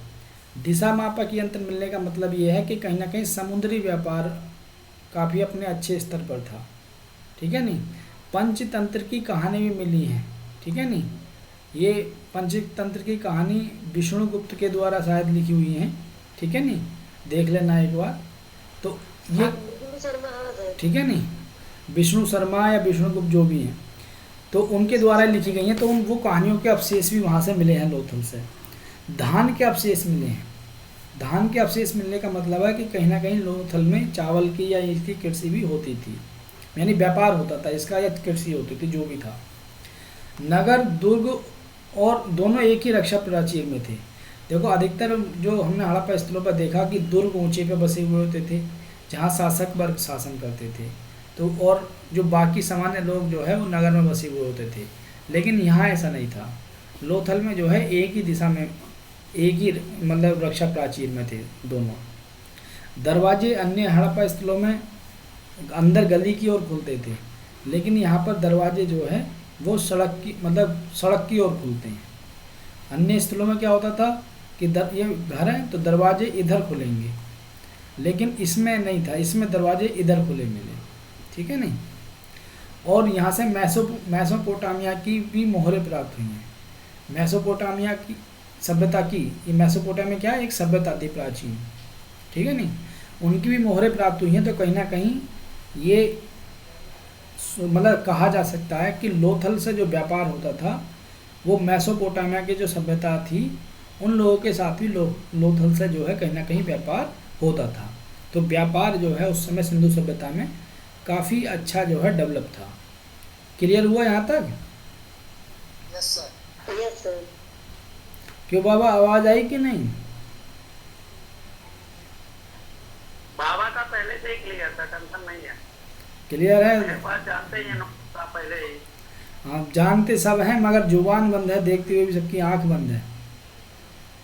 दिशा मापक यंत्र मिलने का मतलब ये है कि कहीं ना कहीं समुद्री व्यापार काफ़ी अपने अच्छे स्तर पर था, ठीक है नहीं। पंचतंत्र की कहानी भी मिली है, ठीक है नहीं। ये पंचतंत्र की कहानी विष्णुगुप्त के द्वारा शायद लिखी हुई है, ठीक है नहीं, देख लेना एक बार। तो ये ठीक है नहीं, विष्णु शर्मा या विष्णुगुप्त जो भी हैं तो उनके द्वारा लिखी गई हैं। तो उन वो कहानियों के अवशेष भी वहाँ से मिले हैं लोथल से। धान के अवशेष मिले हैं। धान के अवशेष मिलने का मतलब है कि कहीं ना कहीं लोथल में चावल की या इसकी कृषि भी होती थी, यानी व्यापार होता था इसका या कृषि होती थी, जो भी था। नगर दुर्ग और दोनों एक ही रक्षा प्राचीर में थे। देखो अधिकतर जो हमने हड़प्पा स्थलों पर देखा कि दुर्ग ऊंचे पे बसे हुए होते थे जहाँ शासक वर्ग शासन करते थे, तो और जो बाकी सामान्य लोग जो है वो नगर में बसे हुए होते थे। लेकिन यहाँ ऐसा नहीं था। लोथल में जो है एक ही दिशा में, एक ही मतलब रक्षा प्राचीर में थे दोनों। दरवाजे अन्य हड़प्पा स्थलों में अंदर गली की ओर खुलते थे, लेकिन यहाँ पर दरवाजे जो है वो सड़क की मतलब सड़क की ओर खुलते हैं। अन्य स्थलों में क्या होता था कि ये घर है तो दरवाजे इधर खुलेंगे, लेकिन इसमें नहीं था, इसमें दरवाजे इधर खुले मिले, ठीक है नहीं। और यहाँ से मेसोपोटामिया की भी मोहरें प्राप्त हुई हैं। मेसोपोटामिया की सभ्यता की, ये मेसोपोटामिया क्या है, एक सभ्यता थी प्राचीन, ठीक है नहीं, उनकी भी मोहरें प्राप्त हुई हैं। तो कहीं ना कहीं ये मतलब कहा जा सकता है कि लोथल से जो व्यापार होता था वो मेसोपोटामिया की जो सभ्यता थी उन लोगों के साथ भी लोथल से जो है कहीं ना कहीं व्यापार होता था। तो व्यापार जो है उस समय सिंधु सभ्यता में काफ़ी अच्छा जो है डेवलप था। क्लियर हुआ यहाँ तक? Yes sir. Yes sir. क्यों बाबा, आवाज़ आई कि नहीं? बाबा का पहले से ही क्लियर था, टेंशन नहीं है। क्लियर है? मेरे पास जानते ही हैं पहले ही। हाँ जानते सब हैं, मगर जुबान बंद है, देखते हुए भी सबकी आंख बंद है।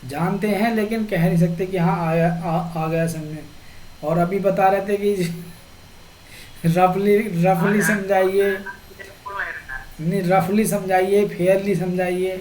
जानते हैं लेकिन कह नहीं सकते कि हाँ आ गया समझ में। और अभी बता रहे थे कि रफली हाँ रफली यार, समझाइए, बिल्कुल नहीं रहना है। नहीं रफली समझाइए, फेयरली समझाइए।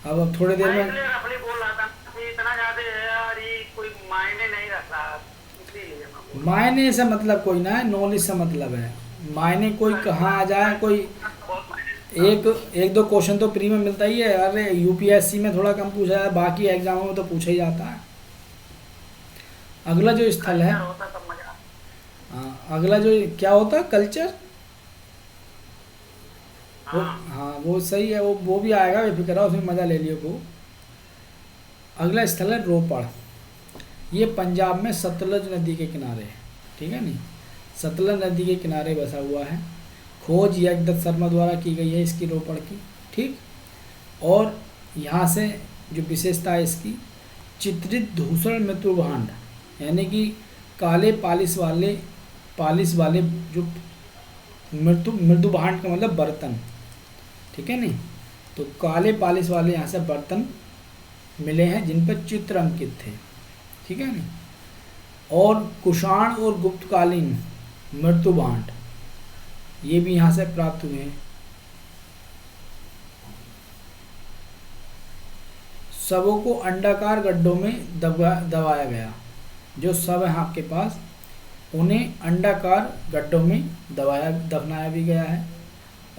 अब थोड़ी देर मैं में इसलिए रफली बोल रहा था कि इतना ज्यादा है यार, ये कोई मायने नहीं रखता, इसीलिए मैं बोल रहा मायने से मतलब कोई ना है, नॉलेज से मतलब है। मायने कोई कहाँ आ जाए, कोई था। बहुत मायने रखता। एक एक दो क्वेश्चन तो प्री में मिलता ही है। अरे यूपीएससी में थोड़ा कम पूछा है, बाकी एग्जामों में तो पूछा ही जाता है। अगला जो स्थल है, कल्चर होता तब मजा। अगला जो क्या होता है, कल्चर, वो हाँ हाँ वो सही है, वो भी आएगा, बेफिक्र रहो, उसमें मज़ा ले लियो को। अगला स्थल है रोपड़। ये पंजाब में सतलज नदी के किनारे है, ठीक है नहीं, सतलज नदी के किनारे बसा हुआ है। खोज यज्ञदत्त शर्मा द्वारा की गई है इसकी, रोपड़ की, ठीक। और यहाँ से जो विशेषता है इसकी, चित्रित धूसर मृत्युभांड, यानी कि काले पालिश वाले जो मृदु भांड का मतलब बर्तन, ठीक है नहीं, तो काले पालिश वाले यहाँ से बर्तन मिले हैं जिन पर चित्र अंकित थे, ठीक है नहीं। और कुषाण और गुप्तकालीन मृत्यु भांड ये भी यहाँ से प्राप्त हुए हैं। शवों को अंडाकार गड्ढों में दबाया गया। जो शव है आपके पास, उन्हें अंडाकार गड्ढों में दफनाया भी गया है।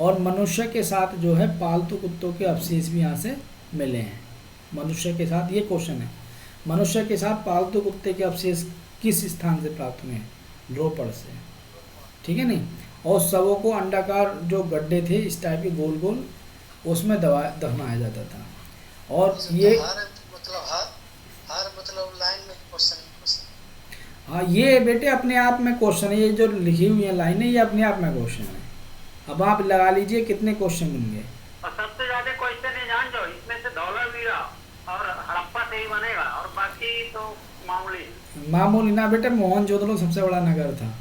और मनुष्य के साथ जो है पालतू कुत्तों के अवशेष भी यहाँ से मिले हैं। मनुष्य के साथ, ये क्वेश्चन है, मनुष्य के साथ पालतू कुत्ते के अवशेष किस स्थान से प्राप्त हुए हैं? रोपड़ से, ठीक है नहीं। और शवों को अंडाकार जो गड्ढे थे इस टाइप के गोल गोल, उसमें दफनाया जाता था। और ये हर मतलब लाइन में क्वेश्चन। हाँ, ये बेटे अपने आप में क्वेश्चन है, ये जो लिखी हुई है लाइनें, ये अपने आप में क्वेश्चन है। अब आप लगा लीजिए कितने क्वेश्चन होंगे। और सबसे ज्यादा क्वेश्चन है जान जो, इसमें से धौलावीरा और हड़प्पा से ही बनेगा, और बाकी तो मामूली। मामूली ना बेटे, मोहनजोदड़ो सबसे बड़ा नगर था,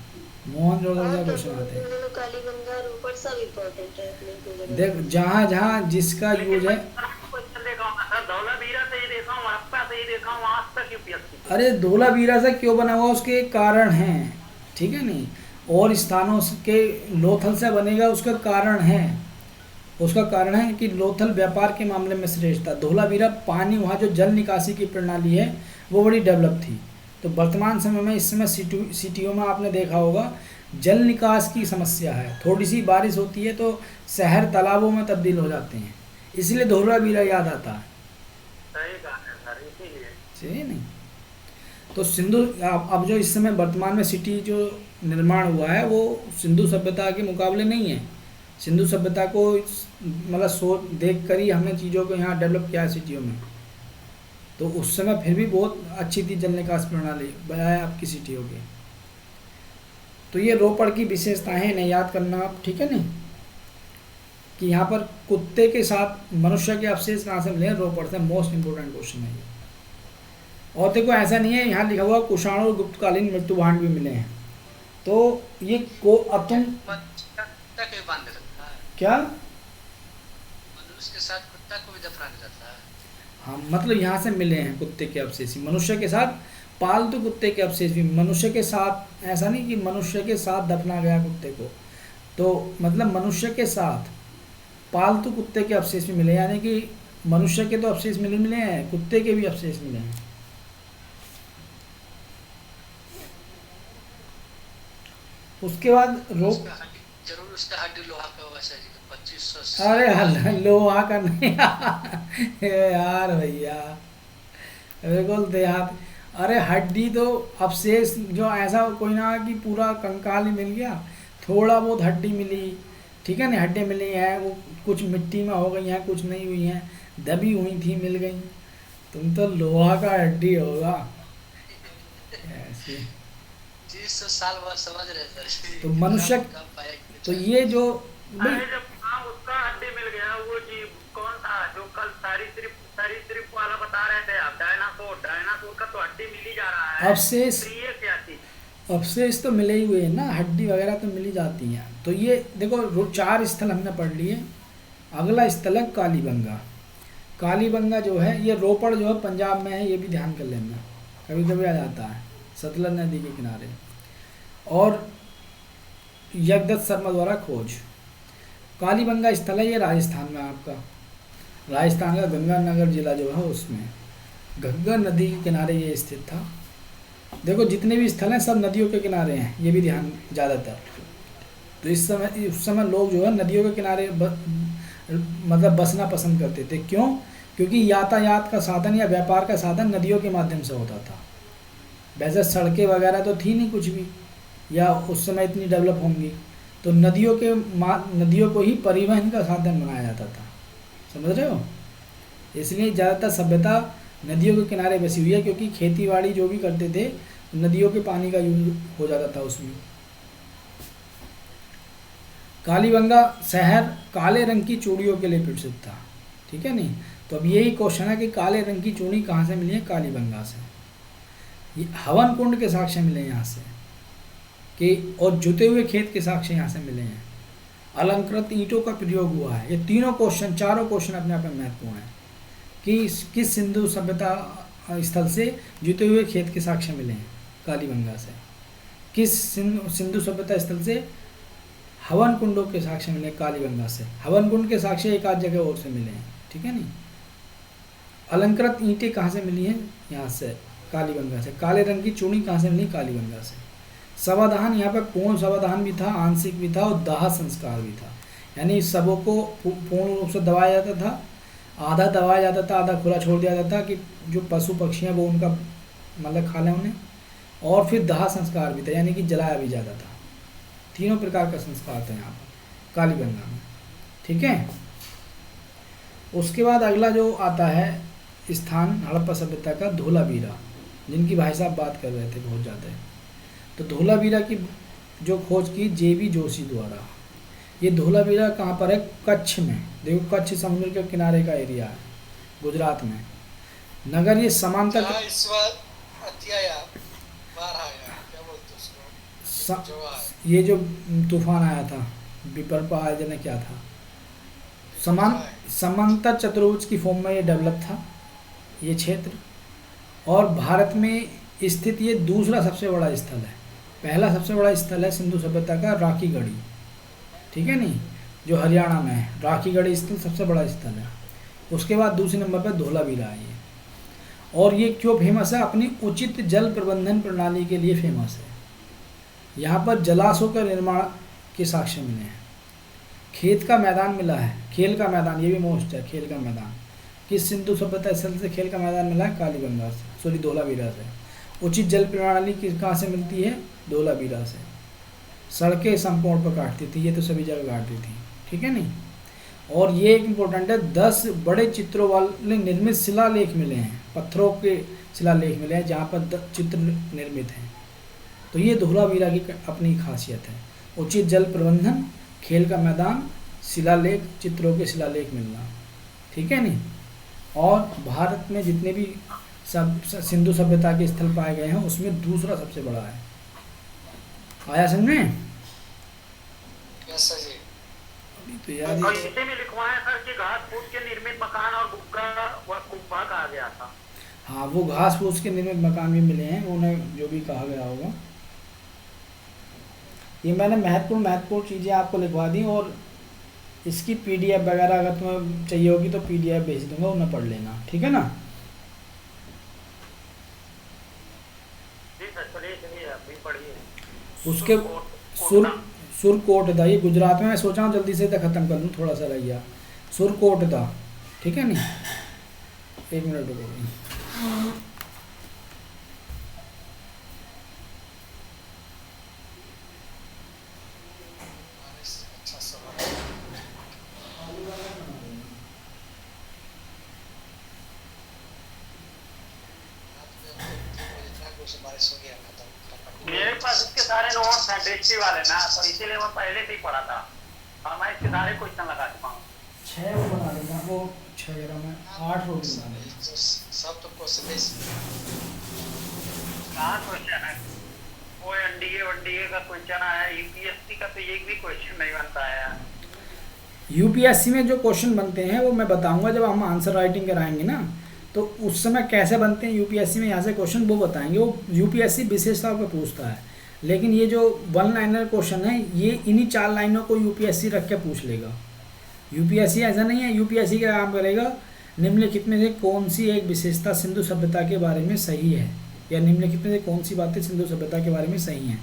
मोहनजोदड़ो का क्वेश्चन आते हैं। कालीगंगा रोपड़ सब इम्पोर्टेंट है अपने को। देख, जहाँ जहाँ जिसका यूज है, क्वेश्चन देखा हूँ सर, धौलावीरा से ही देखा हूँ, हड़प्पा से ही देखा हूँ, आज तक यूपीएससी। अरे धोलावीरा से क्यों बना हुआ, उसके एक कारण हैं, ठीक है नहीं। और स्थानों के लोथल से बनेगा, उसका कारण है, उसका कारण है कि लोथल व्यापार के मामले में श्रेष्ठ था। धोलावीरा पानी, वहाँ जो जल निकासी की प्रणाली है वो बड़ी डेवलप थी। तो वर्तमान समय में इस समय सिटियों में आपने देखा होगा जल निकास की समस्या है, थोड़ी सी बारिश होती है तो शहर तालाबों में तब्दील हो जाते हैं, इसलिए धोलावीरा याद आता है। सही कहा है सर, इसीलिए। सही नहीं। तो सिंधु, अब जो इस समय वर्तमान में सिटी जो निर्माण हुआ है वो सिंधु सभ्यता के मुकाबले नहीं है। सिंधु सभ्यता को मतलब सोच देख कर ही हमने चीज़ों को यहाँ डेवलप किया है सिटियों में। तो उस समय फिर भी बहुत अच्छी थी जल निकास प्रणाली, बजाय आपकी सिटियों के। तो ये रोपड़ की विशेषताएं इन्हें याद करना आप, ठीक है नहीं, कि यहाँ पर कुत्ते के साथ मनुष्य के अवशेष कहाँ से मिले हैं? रोपड़ से। मोस्ट इंपोर्टेंट क्वेश्चन है ये। और देखो ऐसा नहीं है, यहाँ लिखा हुआ कुषाण और गुप्तकालीन मृत्यु भांड भी मिले हैं। तो ये को अब तुम कुत्ता को भी बांध रखा है, क्या, मनुष्य के साथ कुत्ता को भी दफनाया जाता है। हाँ मतलब यहाँ से मिले हैं कुत्ते के अवशेष, मनुष्य के साथ पालतू कुत्ते के अवशेष भी, मनुष्य के साथ, ऐसा नहीं कि मनुष्य के साथ दफना गया कुत्ते को, तो मतलब मनुष्य के साथ पालतू कुत्ते के अवशेष भी मिले, यानी कि मनुष्य के तो अवशेष मिले हैं, कुत्ते के भी अवशेष मिले हैं। उसके बाद जरूर उसका हड्डी लोहा का हुआ सर, 2500। अरे लोहा का नहीं यार भैया, बिल्कुल देहात। अरे हड्डी तो अवशेष जो ऐसा कोई ना कि पूरा कंकाल ही मिल गया, थोड़ा बहुत हड्डी मिली, ठीक है ना, हड्डी मिली हैं, वो कुछ मिट्टी में हो गई हैं, कुछ नहीं हुई हैं, दबी हुई थी मिल गई। तुम तो लोहा का हड्डी होगा ऐसे। 300 साल बाद समझ रहे सर। तो मनुष्य, तो ये जो अरे जब उसका हड्डी मिल गया, वो जीव कौन था जो कल सरीसृप वाला बता रहे थे आप, डायनासोर का तो हड्डी मिल ही जा रहा है। अवशेष, तो ये क्या चीज? अवशेष तो मिले ही हुए हैं ना, हड्डी वगैरह तो मिल ही जाती हैं। तो ये देखो 4 स्थल हमने पढ़ लिए। अगला स्थल है कालीबंगा। कालीबंगा जो है ये रोपड़ जो है पंजाब में है, ये भी ध्यान कर लेना, कभी कभी आ जाता है सतलज नदी के किनारे। और यज्ञदत्त शर्मा द्वारा खोज। कालीबंगा स्थल है ये राजस्थान में, आपका राजस्थान का गंगानगर जिला जो है उसमें गंगा नदी के किनारे ये स्थित था। देखो जितने भी स्थल हैं सब नदियों के किनारे हैं, ये भी ध्यान ज़्यादातर। तो उस समय लोग जो है नदियों के किनारे मतलब बसना पसंद करते थे। क्यों? क्योंकि यातायात का साधन या व्यापार का साधन नदियों के माध्यम से होता था। वैसे सड़कें वगैरह तो थी नहीं कुछ भी, या उस समय इतनी डेवलप होंगी, तो नदियों को ही परिवहन का साधन बनाया जाता था। समझ रहे हो? इसलिए ज़्यादातर सभ्यता नदियों के किनारे बसी हुई है, क्योंकि खेती बाड़ी जो भी करते थे नदियों के पानी का यूज हो जाता था उसमें। कालीबंगा शहर काले रंग की चूड़ियों के लिए प्रसिद्ध था। ठीक है नहीं? तो अब यही क्वेश्चन है कि काले रंग की चूड़ी कहाँ से मिली है? कालीबंगा से। ये हवन कुंड के साक्ष्य मिले यहाँ से कि, और जुते हुए खेत के साक्ष्य यहाँ से मिले हैं। अलंकृत ईंटों का प्रयोग हुआ है। ये तीनों क्वेश्चन, चारों क्वेश्चन अपने आप में महत्वपूर्ण हैं कि किस सिंधु सभ्यता स्थल से जुते हुए खेत के साक्ष्य मिले हैं? कालीबंगा से। किस सिंधु सभ्यता स्थल से हवन कुंडों के साक्ष्य मिले? कालीबंगा से। हवन कुंड के साक्ष्य एक आध जगह और से मिले हैं। ठीक है नहीं? अलंकृत ईंटें कहाँ से मिली हैं? यहाँ से, कालीबंगा से। काले रंग की चूड़ी कहाँ से मिली? कालीबंगा से। शवदान, यहाँ पर पूर्ण शवदान भी था, आंशिक भी था और दाह संस्कार भी था। यानी शवों को पूर्ण रूप से दबाया जाता था, आधा दबाया जाता था, आधा खुला छोड़ दिया जाता था कि जो पशु पक्षी हैं वो उनका मतलब खा लें उन्हें, और फिर दाह संस्कार भी था, यानी कि जलाया भी जाता था। तीनों प्रकार का संस्कार था यहाँ पर कालीबंगा में। ठीक है? उसके बाद अगला जो आता है स्थान हड़प्पा सभ्यता का, धोलावीरा, जिनकी भाई साहब बात कर रहे थे बहुत ज़्यादा। तो धोलावीरा की जो खोज की JB जोशी द्वारा। ये धोलावीरा कहाँ पर है? कच्छ में। देखो कच्छ समुद्र के किनारे का एरिया है, गुजरात में। नगर ये समांतर इस बार अत्याया बाहर आ गया, क्या बोलते उसको, ये जो तूफान आया था, विपर्पा आया ने क्या था, समांतर चतुर्भुज की फॉर्म में ये डेवलप था ये क्षेत्र। और भारत में स्थित ये दूसरा सबसे बड़ा स्थल है। पहला सबसे बड़ा स्थल है सिंधु सभ्यता का राखीगढ़ी। ठीक है नहीं? जो हरियाणा में है, राखीगढ़ी स्थल सबसे बड़ा स्थल है। उसके बाद दूसरे नंबर पर धोलावीरा है ये। और ये क्यों फेमस है? अपनी उचित जल प्रबंधन प्रणाली के लिए फेमस है। यहाँ पर जलाशयों का निर्माण के साक्ष्य मिले हैं। खेत का मैदान मिला है, खेल का मैदान, ये भी मोस्ट है, खेल का मैदान। किस सिंधु सभ्यता स्थल से खेल का मैदान मिला है? कालीबंगा से, सॉरी धोलावीरा से। उचित जल प्रणाली किस कहाँ से मिलती है? धोलावीरा से। सड़कें संपूर्ण पर काटती थी, ये तो सभी जगह काटती थी। ठीक है नहीं? और ये एक इम्पोर्टेंट है, 10 बड़े चित्रों वाले निर्मित शिलालेख मिले हैं, पत्थरों के शिलालेख मिले हैं जहाँ पर चित्र निर्मित हैं। तो ये धोलावीरा की अपनी खासियत है, उचित जल प्रबंधन, खेल का मैदान, शिलालेख, चित्रों के शिलालेख मिलना। ठीक है नहीं? और भारत में जितने भी सब सिंधु सभ्यता के स्थल पाए गए हैं उसमें दूसरा सबसे बड़ा है। आया समझ में? यस सर जी। अभी तो याद और इसे में लिखवाया सर कि घास फूस के निर्मित मकान और गुग्गा व कुब्बा कहा गया था। हाँ, वो घास फूस के निर्मित मकान भी मिले हैं, उन्हें जो भी कहा गया होगा। ये मैंने महत्वपूर्ण चीज़ें आपको लिखवा दी, और इसकी PDF वगैरह अगर तुम्हें चाहिए होगी तो PDF भेज दूंगा, उन्हें पढ़ लेना। ठीक है ना? जी सर, चलिए आप भी पढ़िए। उसके सुरकोट था, ये गुजरात में। मैं सोचा हूँ जल्दी से ख़त्म कर लूँ, थोड़ा सा रह गया। सुरकोट था। ठीक है नहीं? 1 मिनट रुको। अच्छा सवाल। बारिश हो गया खत्म। मेरे पास इसके सारे नोट्स हैं डिक्शनरी वाले ना, तो इसीलिए मैं पहले से ही पढ़ा था और मैं इसके सारे क्वेश्चन लगा चुका हूँ। 6 वो बना देगा, वो 6 ग्राम में 8 रोटी बना देगा। सब तो क्वेश्चन कहाँ क्वेश्चन है? वो NDA का क्वेश्चन आया, UPSC का तो एक भी क्वेश्चन नहीं बनता है यार। UPSC में जो क्वेश्चन बनते हैं वो मैं बताऊंगा जब हम आंसर राइटिंग कराएंगे ना, तो उस समय कैसे बनते हैं यूपीएससी में, यहाँ से क्वेश्चन वो बताएंगे। वो यूपीएससी विशेषताओं पे पूछता है, लेकिन ये जो वन लाइनर क्वेश्चन है ये इन्हीं 4 लाइनों को यूपीएससी रख के पूछ लेगा। यूपीएससी ऐसा नहीं है, यूपीएससी क्या काम करेगा, निम्नलिखित में से कौन सी एक विशेषता सिंधु सभ्यता के बारे में सही है, या निम्नलिखित में से कौन सी बातें सिंधु सभ्यता के बारे में सही हैं।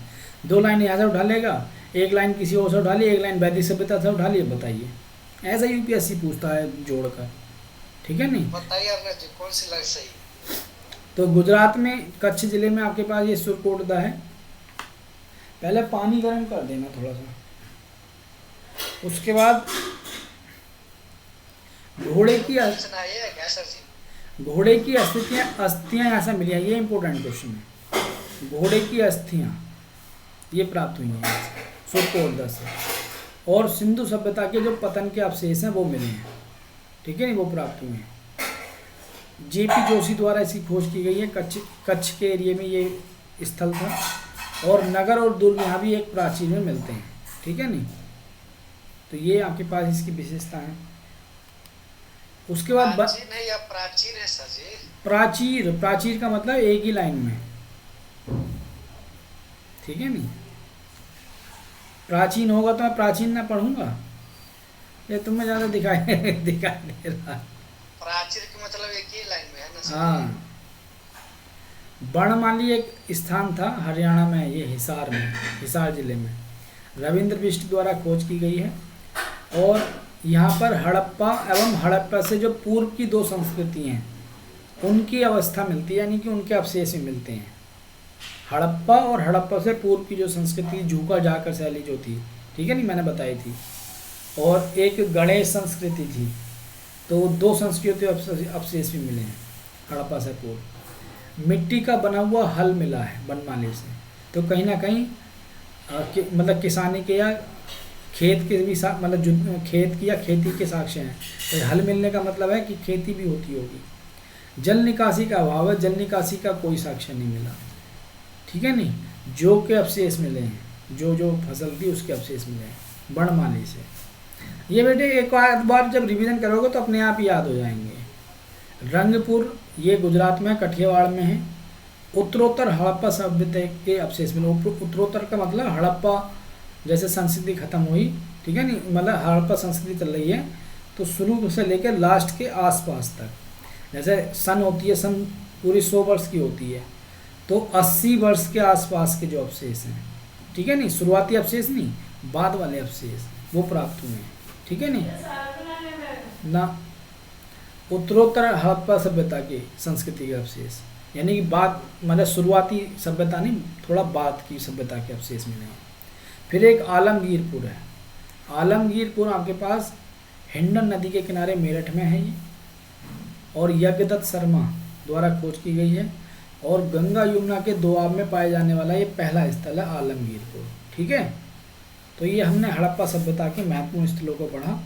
2 लाइन यहाँ से उठा लेगा, 1 लाइन किसी और से उठा ली, 1 लाइन वैदिक सभ्यता से उठा ली, बताइए। ऐसा यूपीएससी पूछता है जोड़कर, ठीक है नहीं। बताइए अर्नब जी कौन सी लाइन सही है? तो गुजरात में कच्छ जिले में आपके पास ये सुरकोटदा है। पहले पानी गर्म कर देना थोड़ा सा, उसके बाद घोड़े की सुनाइए क्या सर जी? घोड़े की अस्थियां यहाँ से मिली हैं, ये इंपॉर्टेंट क्वेश्चन है। घोड़े की अस्थियां ये प्राप्त हुई हैं सुरकोटदा से, और सिंधु सभ्यता के जो पतन के अवशेष हैं वो मिले हैं, ठीक है नहीं, वो प्राप्त हुए हैं। जेपी जोशी द्वारा इसकी खोज की गई है। कच्छ के एरिया में ये स्थल था, और नगर और दुर्ग यहाँ भी एक प्राचीर में मिलते हैं, ठीक है नहीं। तो ये आपके पास इसकी विशेषता है। उसके बाद प्राचीन है या प्राचीन है सर जी? प्राचीर, प्राचीर का मतलब एक ही लाइन में, ठीक है नहीं। प्राचीन होगा तो मैं प्राचीन ना पढ़ूंगा, ये तुम्हें ज़्यादा दिखाई दे रहा। प्राचीर का मतलब एक ही लाइन में है ना सर? हाँ, बणमाली एक स्थान था हरियाणा में, ये हिसार में, हिसार जिले में, रविंद्र बिष्ट द्वारा खोज की गई है। और यहाँ पर हड़प्पा एवं हड़प्पा से जो पूर्व की 2 संस्कृति हैं उनकी अवस्था मिलती है, यानी कि उनके अवशेष भी मिलते हैं। हड़प्पा और हड़प्पा से पूर्व की जो संस्कृति झुका जाकर शैली जो थी, ठीक है नहीं, मैंने बताई थी। और एक गणेश संस्कृति थी, तो 2 संस्कृति अवशेष भी मिले हैं हड़प्पा से पूर्व। मिट्टी का बना हुआ हल मिला है बनमाली से, तो कहीं ना कहीं मतलब किसानी के या खेत के भी साथ, मतलब खेत की या खेती के साक्ष्य हैं। तो हल मिलने का मतलब है कि खेती भी होती होगी। जल निकासी का अभाव है, जल निकासी का कोई साक्ष्य नहीं मिला, ठीक है नहीं। जो के अवशेष मिले हैं, जो फसल थी उसके अवशेष मिले हैं बणमाली से। ये बेटे एक बार जब रिवीजन करोगे तो अपने आप याद हो जाएंगे। रंगपुर ये गुजरात में कठियावाड़ में है। उत्तरोत्तर हड़प्पा सभ्यता के अवशेष मिले। उत्तरोत्तर का मतलब हड़प्पा जैसे संस्कृति खत्म हुई, ठीक है नहीं, मतलब हड़प्पा संस्कृति चल रही है, तो शुरू से लेकर लास्ट के आसपास तक, जैसे सन होती है, सन पूरी 100 वर्ष की होती है, तो 80 वर्ष के आसपास के जो अवशेष हैं, ठीक है नहीं, शुरुआती अवशेष नहीं, बाद वाले अवशेष वो प्राप्त हुए हैं, ठीक है नहीं ना। उत्तरोत्तर हड़प्पा सभ्यता की संस्कृति के अवशेष, यानी कि बाद मतलब शुरुआती सभ्यता नहीं, थोड़ा बाद की सभ्यता के अवशेष मिले हैं। फिर एक आलमगीरपुर है। आलमगीरपुर आपके पास हिंडन नदी के किनारे मेरठ में है ये, और यज्ञदत्त शर्मा द्वारा खोज की गई है, और गंगा यमुना के दोआब में पाए जाने वाला ये पहला स्थल है आलमगीरपुर, ठीक है। तो ये हमने हड़प्पा सभ्यता के महत्वपूर्ण स्थलों को पढ़ा,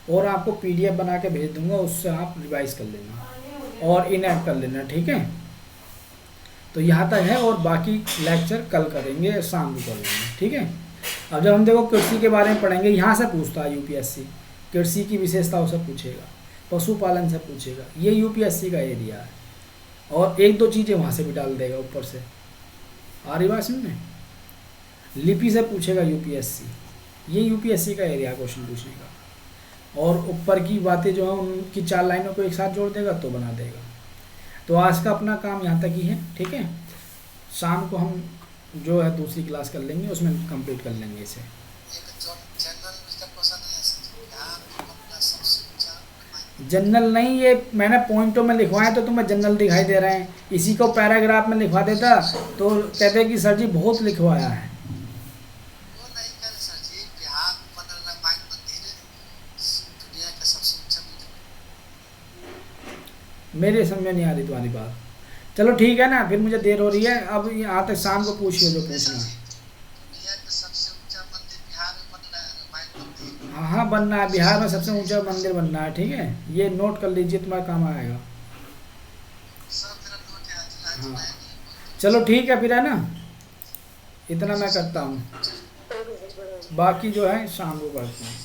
और आपको PDF बना के भेज दूंगा, उससे आप रिवाइज कर लेना और इनएक्ट कर लेना, ठीक है। तो यहाँ तक है, और बाकी लेक्चर कल करेंगे, शाम को करेंगे, ठीक है। अब जब हम देखो कृषि के बारे में पढ़ेंगे, यहाँ से पूछता है यूपीएससी, कृषि की विशेषताओं से पूछेगा, पशुपालन से पूछेगा, ये यूपीएससी का एरिया है। और 1-2 चीज़ें वहाँ से भी डाल देगा ऊपर से, आ रही बात समझ में। लिपि से पूछेगा यूपीएससी, ये यूपीएससी का एरिया क्वेश्चन पूछने का। और ऊपर की बातें जो है उनकी 4 लाइनों को एक साथ जोड़ देगा तो बना देगा। तो आज का अपना काम यहाँ तक ही है, ठीक है। शाम को हम जो है दूसरी क्लास कर लेंगे, उसमें कंप्लीट कर लेंगे इसे। जनरल नहीं, ये मैंने पॉइंटों में लिखवाए तो तुम्हें जनरल दिखाई दे रहे हैं, इसी को पैराग्राफ में लिखवा देता तो कहते कि सर जी बहुत लिखवाया है। मेरे समझ में नहीं आ रही तुम्हारी बात। चलो ठीक है ना, फिर मुझे देर हो रही है, अब यहाँ तक शाम को पूछिए जो पूछना है। हाँ बनना है, बिहार में सबसे ऊंचा मंदिर बनना है, ठीक है। ये नोट कर लीजिए, तुम्हारा काम आएगा। हाँ चलो ठीक है फिर, है ना, इतना मैं करता हूँ, बाकी जो है शाम को करते हैं।